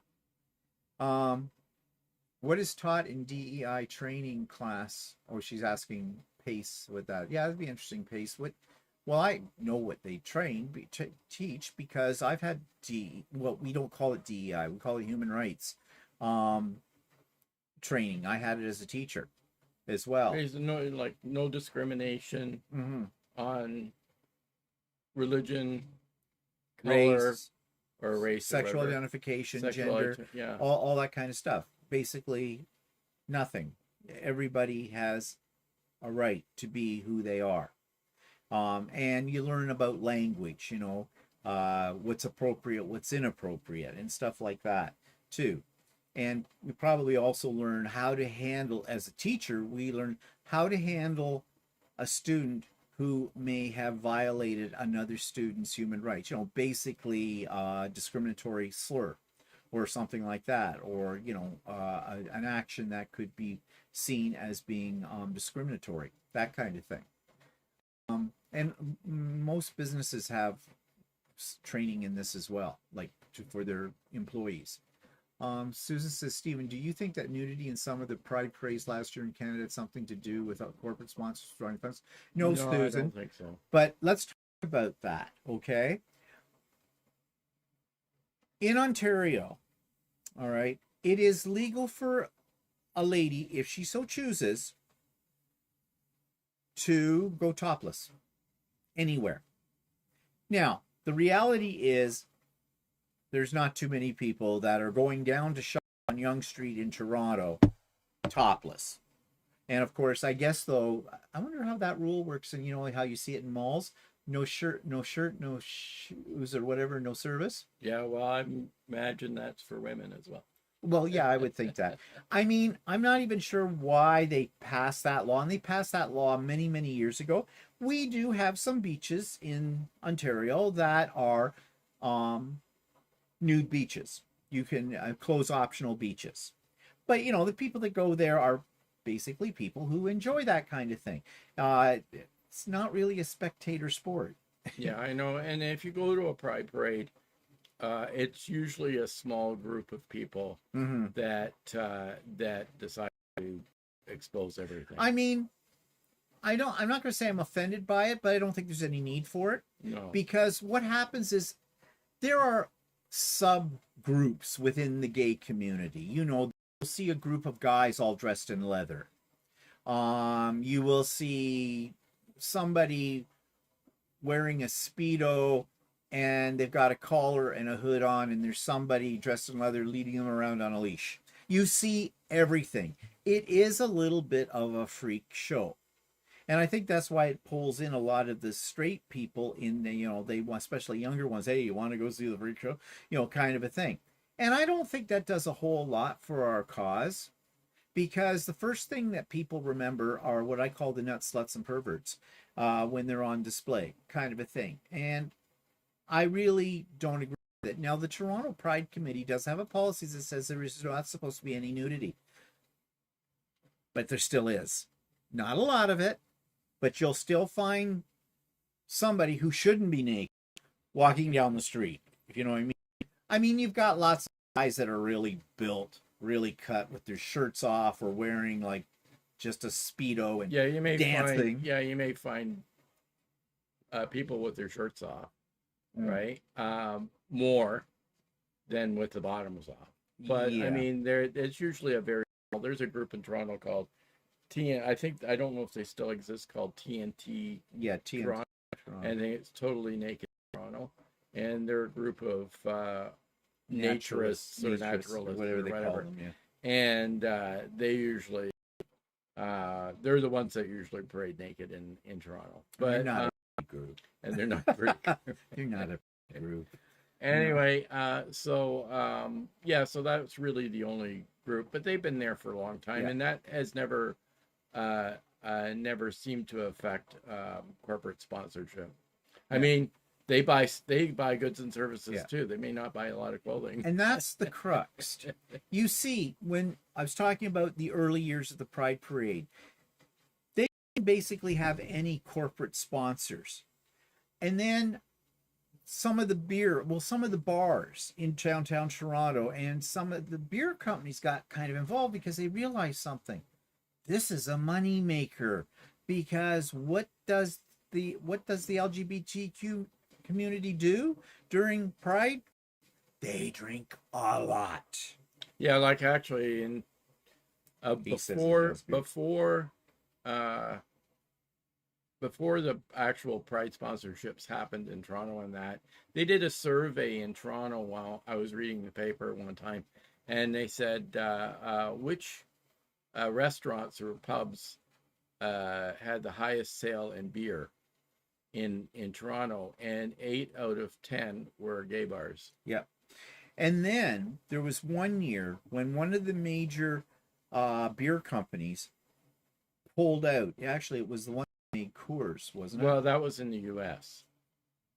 What is taught in DEI training class? Oh, she's asking Pace with that. Yeah, that'd be interesting, Pace. Well, I know what they teach because I've had we don't call it DEI, we call it human rights training. I had it as a teacher as well. There's no discrimination on religion, color, race, or race, sexual identification, gender, all that kind of stuff. Basically, nothing. Everybody has a right to be who they are. And you learn about language, what's appropriate, what's inappropriate, and stuff like that too. And we probably also learn how to handle, as a teacher, we learn how to handle a student who may have violated another student's human rights, basically discriminatory slur or something like that, or, an action that could be seen as being discriminatory, that kind of thing. And most businesses have training in this as well, for their employees. Susan says, Stephen, do you think that nudity in some of the Pride parades last year in Canada had something to do with corporate sponsors drawing funds? No, Susan. I don't think so. But let's talk about that, okay? In Ontario, all right, it is legal for a lady, if she so chooses, to go topless anywhere. Now, the reality is there's not too many people that are going down to shop on Yonge Street in Toronto topless. And of course, I guess, though, I wonder how that rule works, and how you see it in malls. No shirt, no shoes, or whatever, no service. Yeah, well, I imagine that's for women as well. Well, yeah, I would think that. I mean, I'm not even sure why they passed that law, and they passed that law many, many years ago. We do have some beaches in Ontario that are nude beaches. You can close optional beaches. But, the people that go there are basically people who enjoy that kind of thing. It's not really a spectator sport. Yeah, I know. And if you go to a Pride parade, It's usually a small group of people Mm-hmm. that decide to expose everything. I mean, I'm not going to say I'm offended by it, but I don't think there's any need for it. No. Because what happens is there are subgroups within the gay community. You know, you'll see a group of guys all dressed in leather. You will see somebody wearing a Speedo and they've got a collar and a hood on, and there's somebody dressed in leather leading them around on a leash. You see everything. It is a little bit of a freak show. And I think that's why it pulls in a lot of the straight people in the, they want, especially younger ones. Hey, you want to go see the freak show? Kind of a thing. And I don't think that does a whole lot for our cause, because the first thing that people remember are what I call the nuts, sluts, and perverts when they're on display, kind of a thing. And I really don't agree with it. Now, the Toronto Pride Committee does have a policy that says there is not supposed to be any nudity. But there still is. Not a lot of it, but you'll still find somebody who shouldn't be naked walking down the street, if you know what I mean. I mean, you've got lots of guys that are really built, really cut with their shirts off or wearing like just a Speedo and you may dancing. You may find people with their shirts off, right? More than with the bottoms off. But I mean, it's usually there's a group in Toronto called I don't know if they still exist, called TNT. Yeah, TNT. Toronto. And it's totally naked Toronto. And they're a group of naturists or naturalists, whatever they call them. Yeah. And they usually they're the ones that usually parade naked in Toronto. But they're not a group. And they're not a group. They're not a group. Anyway, so that's really the only group, but they've been there for a long time, and that has never seemed to affect corporate sponsorship. I mean, they buy goods and services too. They may not buy a lot of clothing. And that's the crux. You see, when I was talking about the early years of the Pride Parade, they didn't basically have any corporate sponsors. And then some of the bars in downtown Toronto and some of the beer companies got kind of involved because they realized something. This is a money maker, because what does the LGBTQ community do during Pride? They drink a lot. Yeah, like actually in before the actual Pride sponsorships happened in Toronto, and that they did a survey in Toronto while I was reading the paper one time, and they said which restaurants or pubs had the highest sale in beer in Toronto, and 8 out of 10 were gay bars. Yeah. And then there was one year when one of the major beer companies pulled out. Actually, it was the one that made Coors, wasn't it? Well, that was in the U.S.,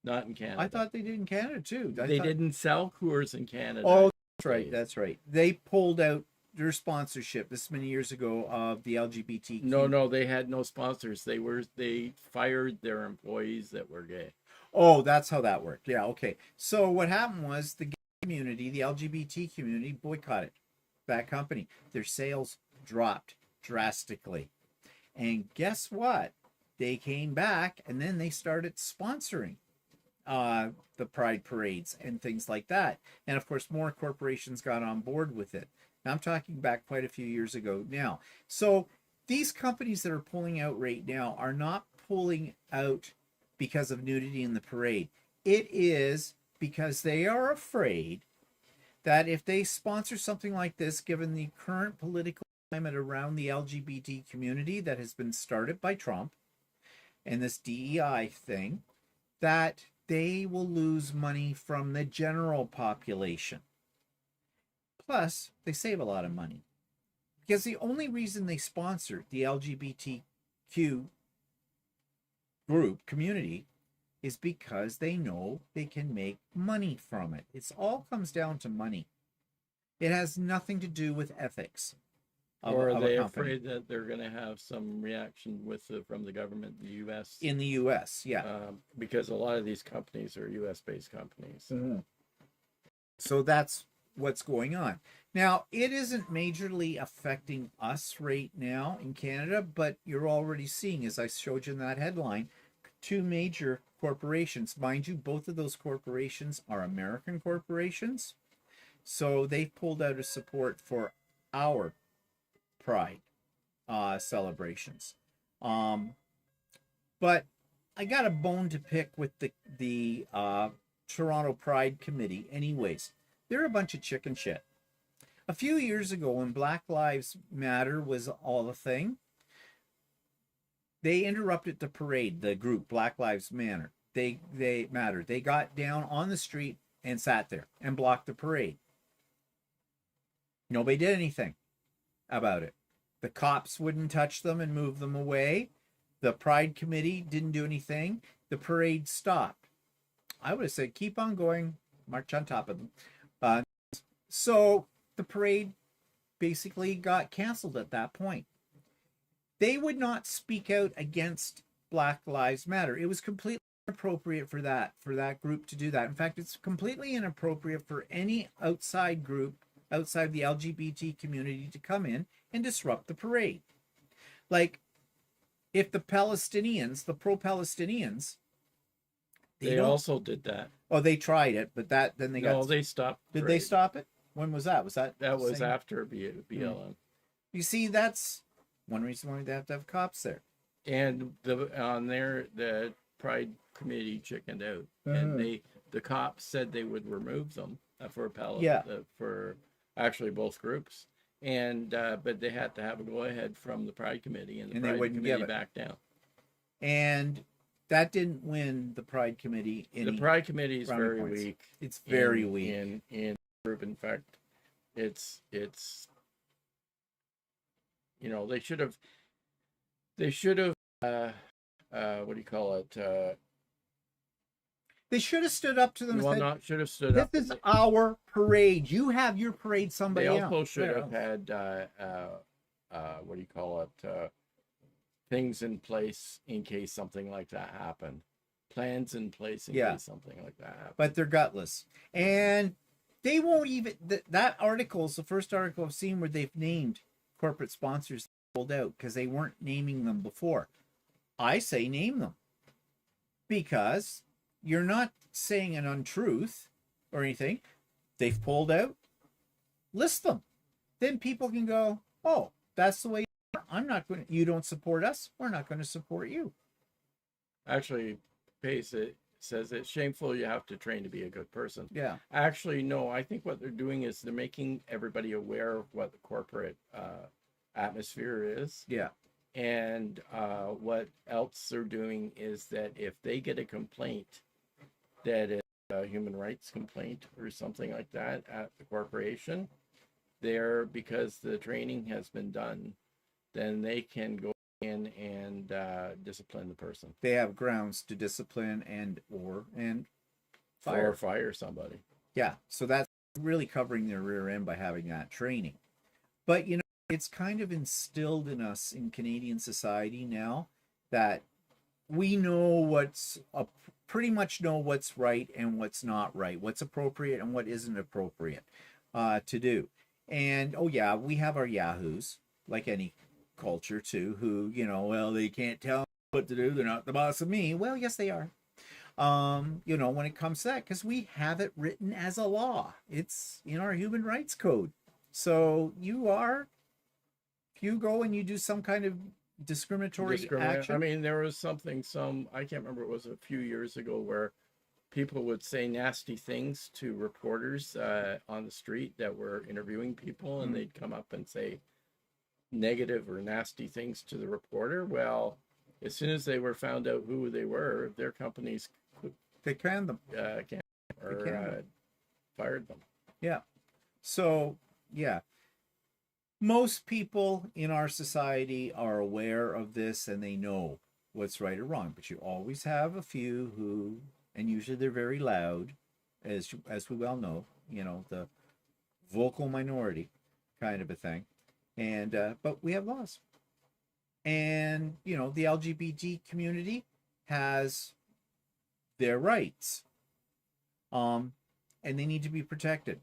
not in Canada. I thought they did in Canada too. They didn't sell Coors in Canada. Oh, that's right. That's right. They pulled out their sponsorship this many years ago of the LGBTQ. No, they had no sponsors. They fired their employees that were gay. Oh, that's how that worked. Yeah, okay. So what happened was the gay community, the LGBT community, boycotted that company. Their sales dropped drastically. And guess what? They came back and then they started sponsoring the Pride parades and things like that. And of course, more corporations got on board with it. Now, I'm talking back quite a few years ago now. So these companies that are pulling out right now are not pulling out because of nudity in the parade. It is because they are afraid that if they sponsor something like this, given the current political climate around the LGBT community that has been started by Trump and this DEI thing, that they will lose money from the general population. Plus, they save a lot of money. Because the only reason they sponsor the LGBTQ group community is because they know they can make money from it. It all comes down to money. It has nothing to do with ethics. Or are they afraid that they're going to have some reaction from the government in the U.S.? In the U.S., yeah. Because a lot of these companies are U.S.-based companies. Mm-hmm. So that's what's going on. Now, it isn't majorly affecting us right now in Canada, but you're already seeing, as I showed you in that headline, two major corporations. Mind you, both of those corporations are American corporations. So they've pulled out of support for our Pride celebrations. But I got a bone to pick with the Toronto Pride Committee. Anyways, they're a bunch of chicken shit. A few years ago, when Black Lives Matter was all a thing, they interrupted the parade. The group Black Lives Matter. They matter. They got down on the street and sat there and blocked the parade. Nobody did anything about it. The cops wouldn't touch them and move them away. The Pride Committee didn't do anything. The parade stopped. I would have said, keep on going, march on top of them. So the parade basically got canceled at that point. They would not speak out against Black Lives Matter. It was completely inappropriate for that group to do that. In fact, it's completely inappropriate for any outside group, outside the LGBT community, to come in and disrupt the parade. Like, if the Palestinians, the pro-Palestinians, they also did that. Oh, they tried it, but then they got. No, they stopped. Did they stop it? When was that? Was that? That was after BLM. You see, that's one reason why they have to have cops there. And the Pride Committee chickened out, and the cops said they would remove them for actually both groups, and but they had to have a go ahead from the Pride Committee, and the Pride Committee backed down. And that didn't win the Pride Committee. The Pride Committee is very weak. It's very weak in group. In fact, it's they should have what do you call it? They should have stood up to them. Well, not should have stood up. This is our parade. You have your parade. Somebody else. They also should have had what do you call it? Things in place in case something like that happened. Plans in place in case something like that happened. But they're gutless, and they won't even. That article is the first article I've seen where they've named corporate sponsors pulled out because they weren't naming them before. I say name them, because you're not saying an untruth or anything. They've pulled out. List them. Then people can go, oh, that's the way. I'm not going to, you don't support us, we're not going to support you. Actually, Pace, it says it's shameful you have to train to be a good person. Yeah. Actually, no, I think what they're doing is they're making everybody aware of what the corporate atmosphere is. Yeah. And what else they're doing is that if they get a complaint that is a human rights complaint or something like that at the corporation, because the training has been done, then they can go in and discipline the person. They have grounds to discipline and fire somebody. Yeah, so that's really covering their rear end by having that training. But it's kind of instilled in us in Canadian society now that we know pretty much know what's right and what's not right, what's appropriate and what isn't appropriate to do. And we have our yahoos, like any culture too, who they can't tell me what to do, they're not the boss of me. Well, yes they are. When it comes to that, because we have it written as a law, it's in our human rights code. So if you go and you do some kind of discriminatory action, I mean, there was I can't remember, it was a few years ago where people would say nasty things to reporters on the street that were interviewing people, and they'd come up and say negative or nasty things to the reporter. Well, as soon as they were found out who they were, their companies they canned them, fired them. Yeah. So most people in our society are aware of this and they know what's right or wrong, but you always have a few who, and usually they're very loud, as we well know, the vocal minority kind of a thing. And but we have laws, and the LGBT community has their rights. and they need to be protected.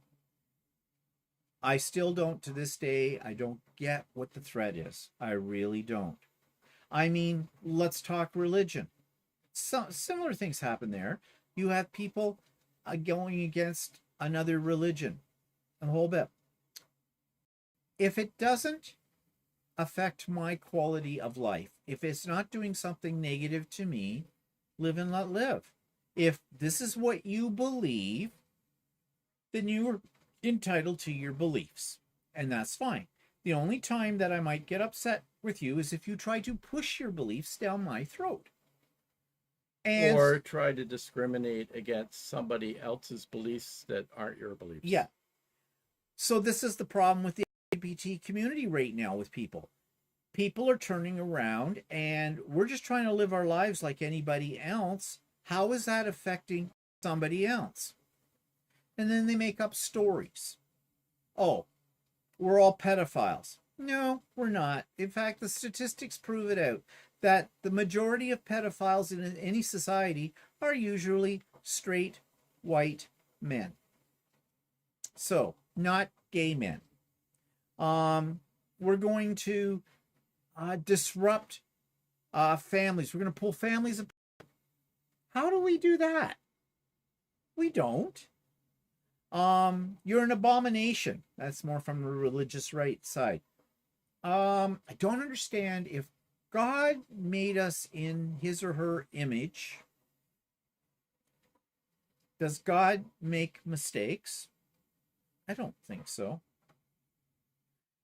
I still don't, to this day, I don't get what the threat is. I really don't. I mean, let's talk religion. Similar things happen there. You have people going against another religion, a whole bit. If it doesn't affect my quality of life, if it's not doing something negative to me, live and let live. If this is what you believe, then you're entitled to your beliefs, and that's fine. The only time that I might get upset with you is if you try to push your beliefs down my throat. And or try to discriminate against somebody else's beliefs that aren't your beliefs. yeah. So this is the problem with the LGBT community right now with people. People are turning around and we're just trying to live our lives like anybody else. How is that affecting somebody else? And then they make up stories. Oh, we're all pedophiles. No, we're not. In fact, the statistics prove it out that the majority of pedophiles in any society are usually straight, white men. So, not gay men. We're going to disrupt families. We're going to pull families apart. How do we do that? We don't. You're an abomination. That's more from the religious right side. I don't understand if God made us in his or her image. Does God make mistakes? I don't think so.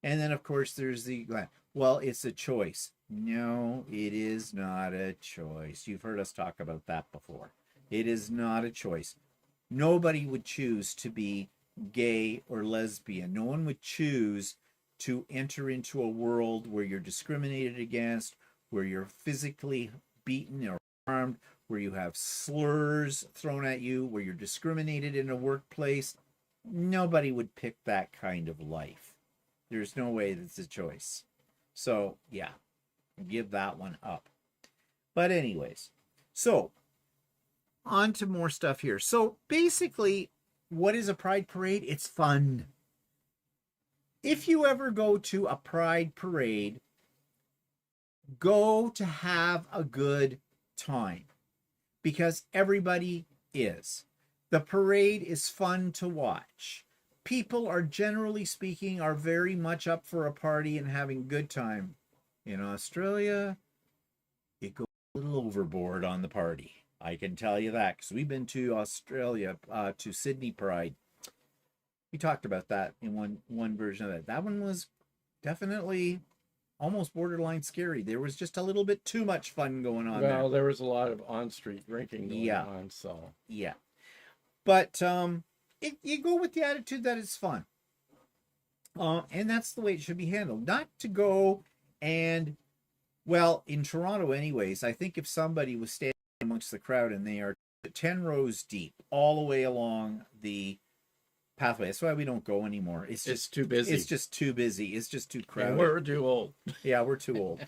And then, of course, there's the, well, it's a choice. No, it is not a choice. You've heard us talk about that before. It is not a choice. Nobody would choose to be gay or lesbian. No one would choose to enter into a world where you're discriminated against, where you're physically beaten or harmed, where you have slurs thrown at you, where you're discriminated in a workplace. Nobody would pick that kind of life. There's no way that's a choice. So, yeah, give that one up. But anyways, so on to more stuff here. So basically, what is a pride parade? It's fun. If you ever go to a pride parade, go to have a good time because everybody is. The parade is fun to watch. People are, generally speaking, are very much up for a party and having a good time. In Australia, it goes a little overboard on the party. I can tell you that because we've been to Australia, to Sydney Pride. We talked about that in one version of that. That one was definitely almost borderline scary. There was just a little bit too much fun going on Well, there was a lot of on-street drinking going Yeah. on, so. Yeah. But you go with the attitude that it's fun. And that's the way it should be handled. Not to go and, well, in Toronto anyways, I think if somebody was standing amongst the crowd and they are 10 rows deep all the way along the pathway, that's why we don't go anymore. It's too busy. It's just too busy. It's just too crowded. And we're too old. Yeah, we're too old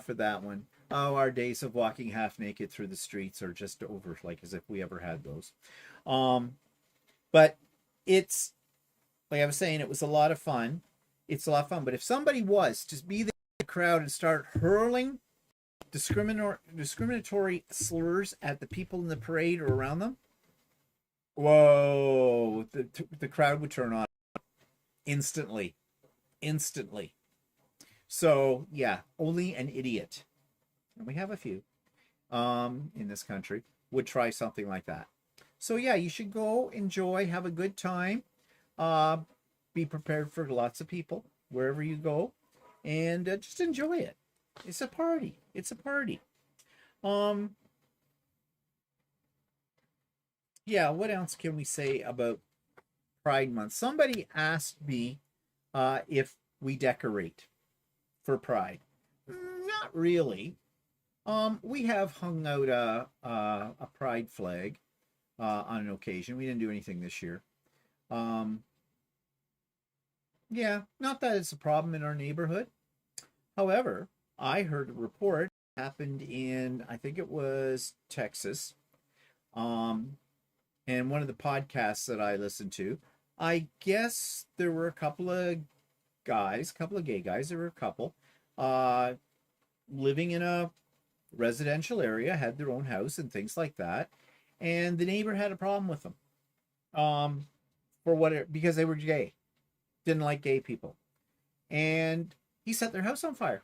for that one. Oh, our days of walking half naked through the streets are just over, like as if we ever had those. But it's, like I was saying, it was a lot of fun. It's a lot of fun. But if somebody was to be in the crowd and start hurling discriminatory slurs at the people in the parade or around them, whoa, the crowd would turn on instantly. So yeah, only an idiot, and we have a few in this country, would try something like that. So yeah, you should go, enjoy, have a good time, be prepared for lots of people wherever you go, and just enjoy it. It's a party. Yeah, what else can we say about Pride Month? Somebody asked me if we decorate for Pride. Not really. We have hung out a Pride flag on an occasion. We didn't do anything this year. Yeah, not that it's a problem in our neighborhood. However, I heard a report happened in, I think it was Texas. and one of the podcasts that I listened to, I guess there were a couple of guys, a couple of gay guys, there were a couple, uh, living in a residential area, had their own house and things like that. And the neighbor had a problem with them. Because they were gay. Didn't like gay people. And he set their house on fire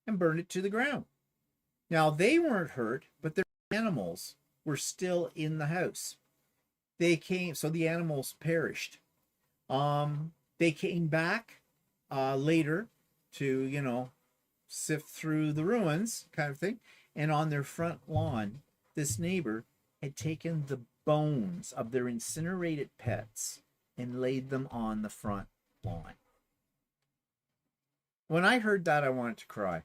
and burned it to the ground. Now they weren't hurt, but their animals were still in the house. So the animals perished. They came back later to, sift through the ruins kind of thing. And on their front lawn, this neighbor had taken the bones of their incinerated pets and laid them on the front lawn. When I heard that, I wanted to cry.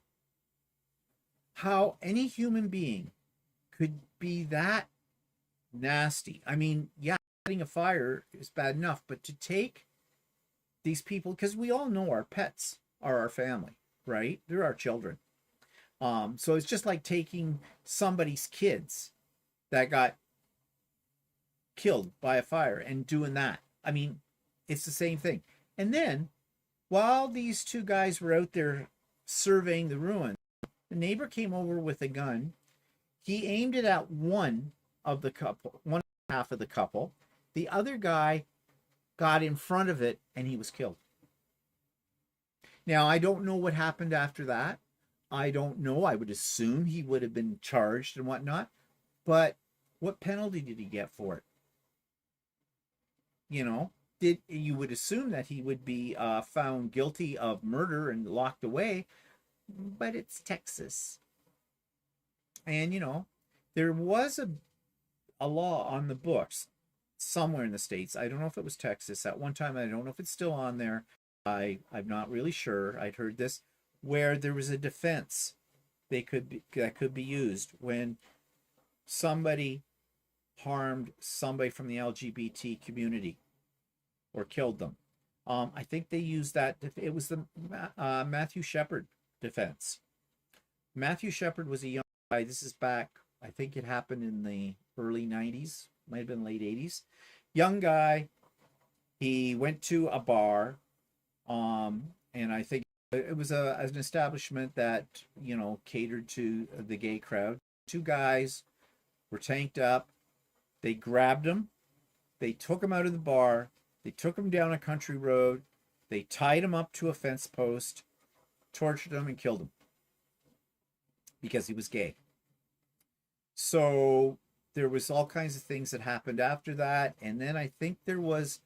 How any human being could be that nasty. I mean, yeah, setting a fire is bad enough, but to take these people, because we all know our pets are our family, right? They're our children. So it's just like taking somebody's kids that got killed by a fire and doing that. I mean, it's the same thing. And then, while these two guys were out there surveying the ruins, the neighbor came over with a gun. He aimed it at one half of the couple. The other guy got in front of it and he was killed. Now, I don't know what happened after that. I don't know. I would assume he would have been charged and whatnot. But what penalty did he get for it? You would assume that he would be found guilty of murder and locked away, but it's Texas. And, there was a law on the books somewhere in the States. I don't know if it was Texas at one time. I don't know if it's still on there. I'm not really sure. I'd heard this, where there was a defense that could be used when somebody harmed somebody from the LGBT community or killed them. I think they used that. It was the Matthew Shepard defense. Matthew Shepard was a young guy. This is back, I think it happened in the early 90s, might have been late 80s. Young guy. He went to a bar, and I think it was an establishment that, catered to the gay crowd. Two guys were tanked up. They grabbed him. They took him out of the bar. They took him down a country road. They tied him up to a fence post, tortured him, and killed him because he was gay. So there was all kinds of things that happened after that. And then I think there was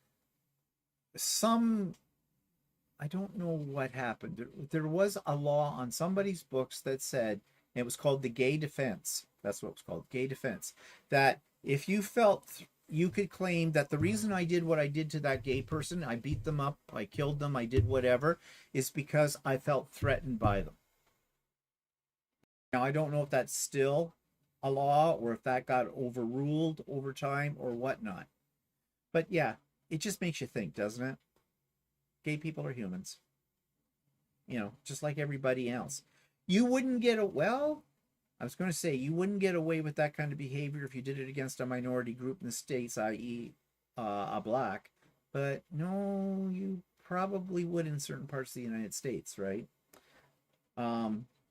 I don't know what happened. There was a law on somebody's books that said, and it was called the gay defense. That's what it was called, gay defense. That if you felt you could claim that the reason I did what I did to that gay person, I beat them up, I killed them, I did whatever, is because I felt threatened by them. Now, I don't know if that's still a law or if that got overruled over time or whatnot. But yeah, it just makes you think, doesn't it? Gay people are humans. Just like everybody else. You wouldn't get you wouldn't get away with that kind of behavior if you did it against a minority group in the States, i.e. A black. But no, you probably would in certain parts of the United States, right?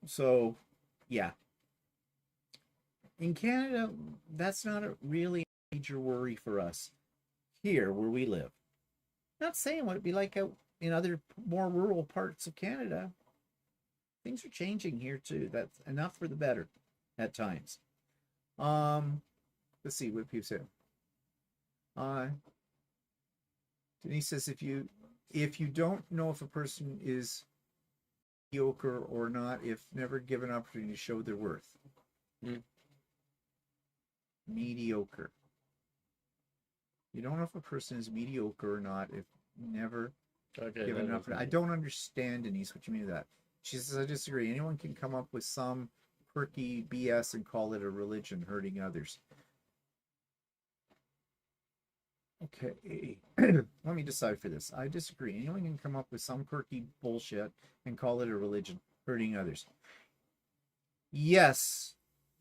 So, yeah. In Canada, that's not really a major worry for us here where we live. Not saying what it'd be like out in other more rural parts of Canada. Things are changing here too. That's enough for the better at times. Let's see what people say. Denise says if you don't know if a person is mediocre or not, if never given an opportunity to show their worth. Mediocre. You don't know if a person is mediocre or not if never given an opportunity. I don't understand, Denise, what you mean by that. She says, I disagree. Anyone can come up with some quirky BS and call it a religion, hurting others. Okay. Let me decide for this. I disagree. Anyone can come up with some quirky bullshit and call it a religion, hurting others. Yes,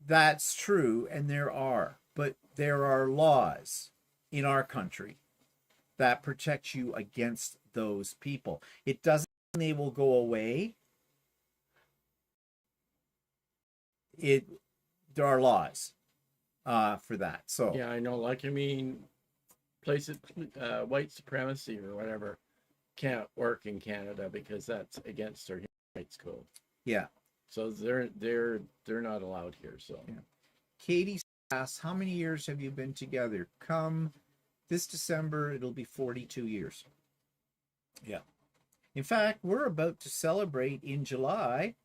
that's true, and there are. but there are laws in our country that protect you against those people. It doesn't mean they will go away. There are laws for that. So Yeah, I know. Like, I mean, places, white supremacy or whatever can't work in Canada because that's against our human rights code. yeah. So they're not allowed here. So Yeah. Katie asks, how many years have you been together? Come this December, it'll be 42 years. Yeah. In fact, we're about to celebrate in July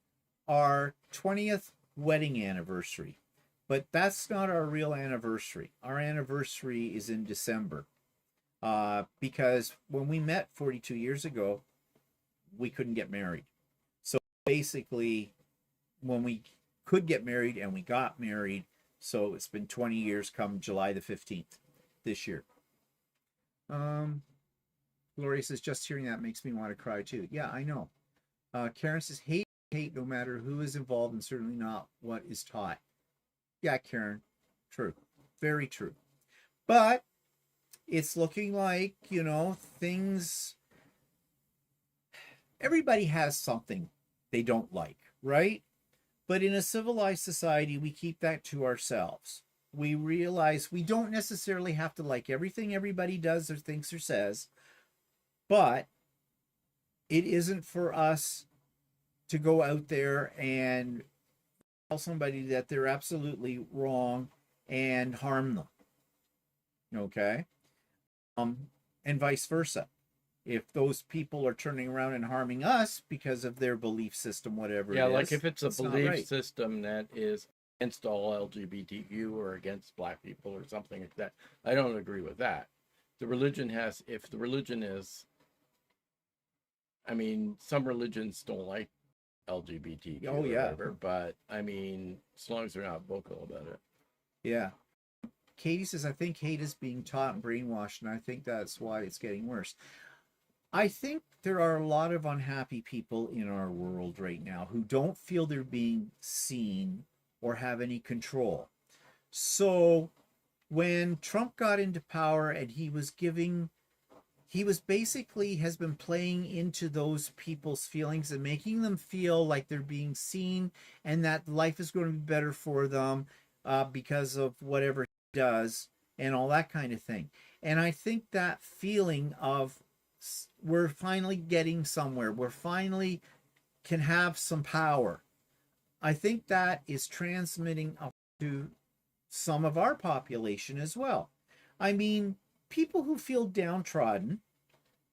our 20th wedding anniversary. But that's not our real anniversary. Our anniversary is in December. Because when we met 42 years ago, we couldn't get married. So basically, when we could get married and we got married, so it's been 20 years come July the 15th this year. Gloria says, just hearing that makes me want to cry too. Yeah, I know. Karen says, hate no matter who is involved and certainly not what is taught. Yeah, Karen, true. Very true. But it's looking like, things, everybody has something they don't like, right? But in a civilized society, we keep that to ourselves. We realize we don't necessarily have to like everything everybody does or thinks or says, but it isn't for us to go out there and tell somebody that they're absolutely wrong and harm them. Okay? And vice versa. If those people are turning around and harming us because of their belief system, whatever it is. yeah, like if it's a belief right. system that is against all LGBTQ or against Black people or something like that, I don't agree with that. The religion has, if the religion is, I mean, some religions don't like LGBTQ Oh, or yeah. whatever, but I mean, as long as they're not vocal about it. Yeah. Katie says, I think hate is being taught and brainwashed, and I think that's why it's getting worse. I think there are a lot of unhappy people in our world right now who don't feel they're being seen or have any control. So when Trump got into power and he was basically has been playing into those people's feelings and making them feel like they're being seen and that life is going to be better for them because of whatever he does and all that kind of thing. And I think that feeling of we're finally getting somewhere, we're finally can have some power, I think that is transmitting up to some of our population as well. I mean, people who feel downtrodden,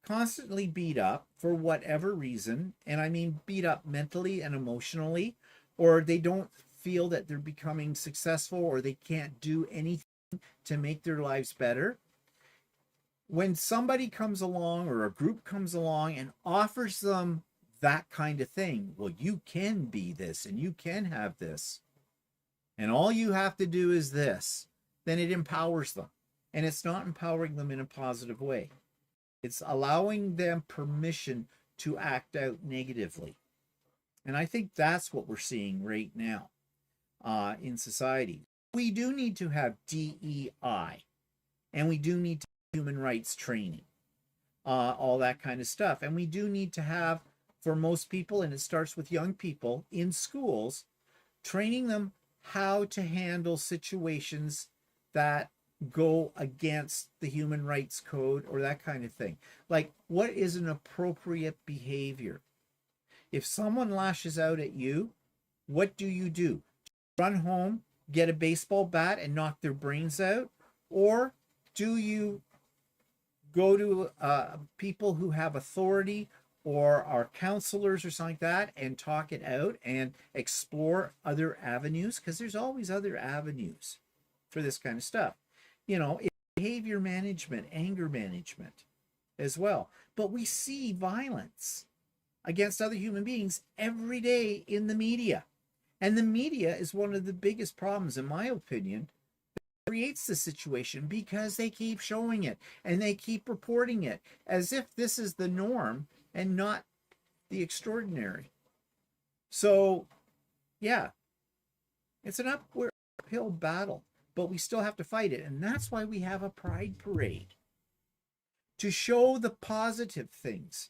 constantly beat up for whatever reason, and I mean beat up mentally and emotionally, or they don't feel that they're becoming successful or they can't do anything to make their lives better. When somebody comes along or a group comes along and offers them that kind of thing, well, you can be this and you can have this, and all you have to do is this, then it empowers them. And it's not empowering them in a positive way. It's allowing them permission to act out negatively. And I think that's what we're seeing right now in society. We do need to have DEI, and we do need to have human rights training, all that kind of stuff. And we do need to have, for most people, and it starts with young people in schools, training them how to handle situations that go against the human rights code or that kind of thing. Like, what is an appropriate behavior? If someone lashes out at you, what do? Run home, get a baseball bat and knock their brains out? Or do you go to people who have authority or are counselors or something like that and talk it out and explore other avenues? Because there's always other avenues for this kind of stuff. Behavior management, anger management as well. But we see violence against other human beings every day in the media. And the media is one of the biggest problems, in my opinion, that creates the situation, because they keep showing it and they keep reporting it as if this is the norm and not the extraordinary. So, yeah, it's an uphill battle. but we still have to fight it. And that's why we have a pride parade, to show the positive things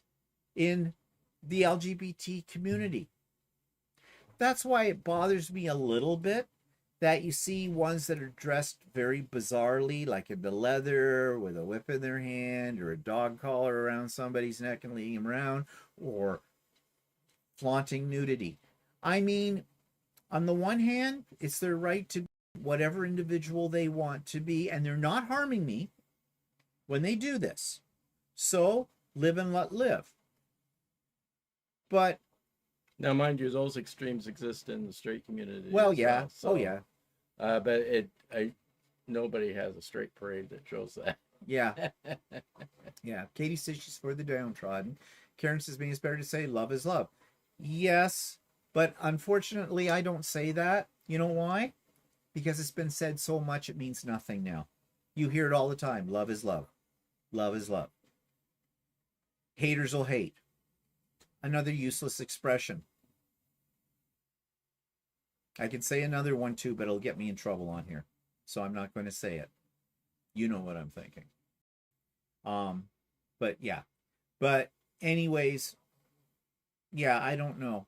in the LGBT community. That's why it bothers me a little bit that you see ones that are dressed very bizarrely, like in the leather with a whip in their hand, or a dog collar around somebody's neck and leading them around, or flaunting nudity. I mean, on the one hand, it's their right to be whatever individual they want to be, and they're not harming me when they do this. So live and let live. But now, mind you, those extremes exist in the straight community. well, as yeah, well, so, oh yeah, but nobody has a straight parade that shows that. yeah, yeah. Katie says she's for the downtrodden. Karen says maybe it's better to say love is love. Yes, but unfortunately, I don't say that. You know why? Because it's been said so much, it means nothing now. You hear it all the time. Love is love. Love is love. Haters will hate. Another useless expression. I could say another one too, but it'll get me in trouble on here. So I'm not going to say it. You know what I'm thinking. But yeah. But anyways, yeah, I don't know.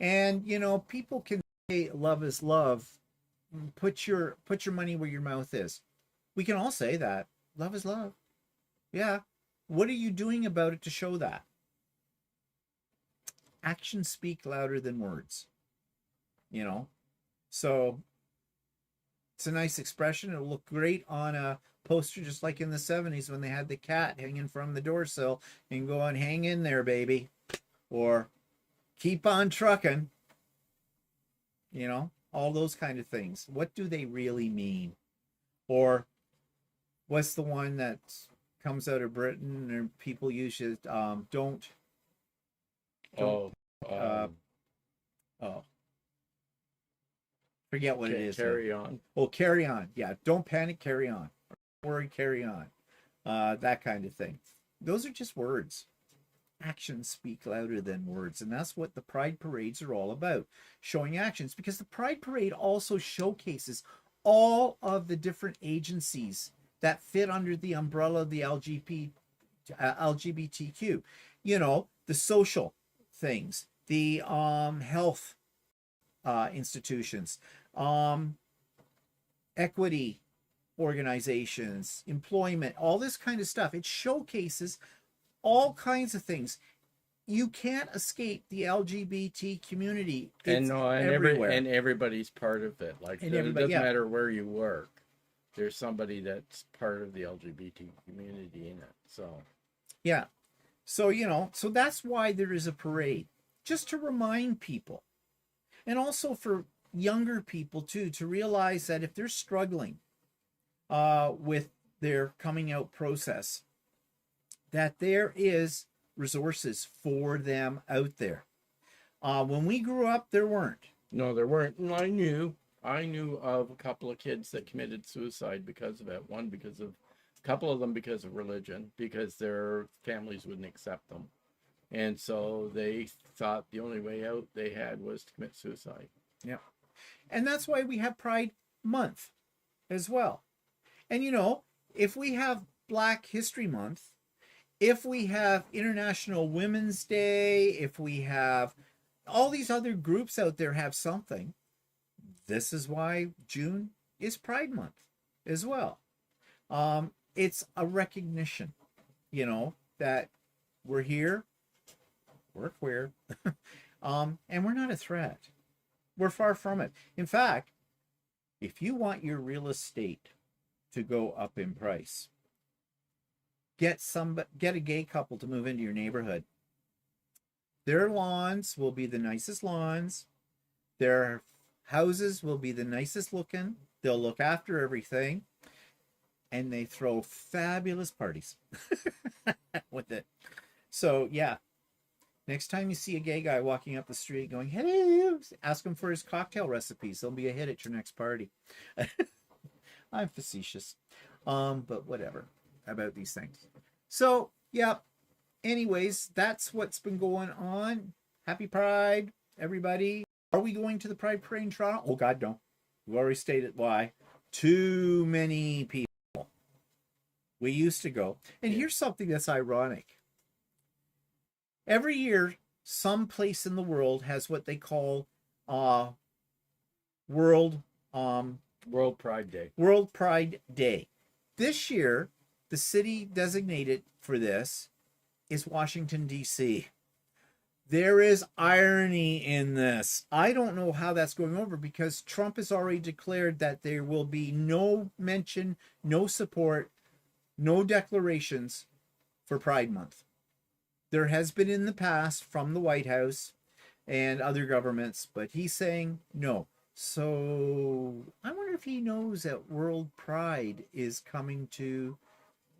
And you know, people can say love is love. Put your money where your mouth is. We can all say that. Love is love. Yeah. What are you doing about it to show that? Actions speak louder than words. You know? So it's a nice expression. It'll look great on a poster, just like in the 70s when they had the cat hanging from the door sill and go on, hang in there, baby. Or keep on trucking. You know? All those kind of things. What do they really mean? Or what's the one that comes out of Britain and people use it? Don't. Oh. Forget what it is. Carry on. Oh, carry on. Yeah. Don't panic, carry on. Don't worry, carry on. That kind of thing. Those are just words. Actions speak louder than words, and that's what the pride parades are all about, showing actions, because the pride parade also showcases all of the different agencies that fit under the umbrella of the LGBTQ. You know, the social things, the health institutions, equity organizations, employment, all this kind of stuff. It showcases all kinds of things. You can't escape the LGBT community. It's everywhere. And everybody's part of it. Like, it doesn't matter where you work. There's somebody that's part of the LGBT community in it. So, yeah. So, you know, so that's why there is a parade, just to remind people. And also for younger people too, to realize that if they're struggling with their coming out process, that there is resources for them out there. When we grew up, there weren't. No, there weren't. And I knew of a couple of kids that committed suicide because of it. One, because of, a couple of them because of religion, because their families wouldn't accept them. And so they thought the only way out they had was to commit suicide. Yeah. And that's why we have Pride Month as well. And, you know, if we have Black History Month, if we have International Women's Day, if we have all these other groups out there have something, this is why June is Pride Month as well. It's a recognition, you know, that we're here, we're queer, and we're not a threat. We're far from it. In fact, if you want your real estate to go up in price, get a gay couple to move into your neighborhood. Their lawns will be the nicest lawns. Their houses will be the nicest looking. They'll look after everything. And they throw fabulous parties with it. So, yeah. Next time you see a gay guy walking up the street going, hey, ask him for his cocktail recipes. There'll be a hit at your next party. I'm facetious. But whatever about these things. So, yeah. Anyways, that's what's been going on. Happy Pride, everybody. Are we going to the Pride Parade in Toronto? Oh, God, no. We've already stated why. Too many people. We used to go. And Yeah. here's something that's ironic. Every year, some place in the world has what they call World World Pride Day. World Pride Day. This year, the city designated for this is Washington, D.C. There is irony in this. I don't know how that's going over because Trump has already declared that there will be no mention, no support, no declarations for Pride Month. There has been in the past from the White House and other governments, but he's saying no. So I wonder if he knows that World Pride is coming to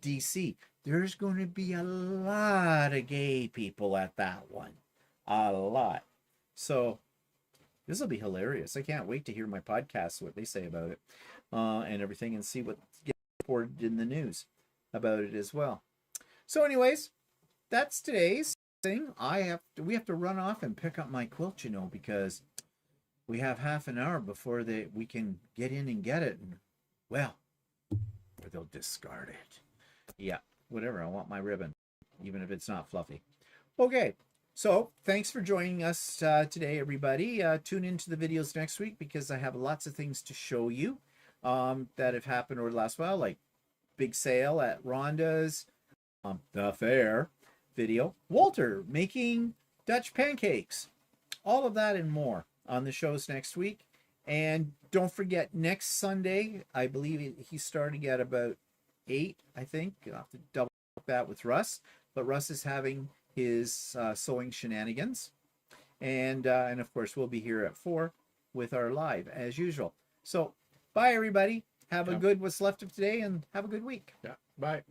DC. There's going to be a lot of gay people at that one. A lot. So this will be hilarious. I can't wait to hear my podcast, what they say about it and everything, and see what gets reported in the news about it as well. So anyways, that's today's thing. We have to run off and pick up my quilt, you know, because we have half an hour before we can get in and get it, and well, or they'll discard it. Yeah, whatever. I want my ribbon, even if it's not fluffy. Okay, so thanks for joining us today, everybody. Tune into the videos next week because I have lots of things to show you that have happened over the last while, like big sale at Ronda's, the fair video, Walter making Dutch pancakes, all of that and more on the shows next week. And don't forget, next Sunday, I believe he's starting at about 8, I think. I'll have to double that with Russ, but Russ is having his sewing shenanigans, and of course we'll be here at 4 with our live as usual. So bye everybody, have a good what's left of today, and have a good week. Yeah, bye.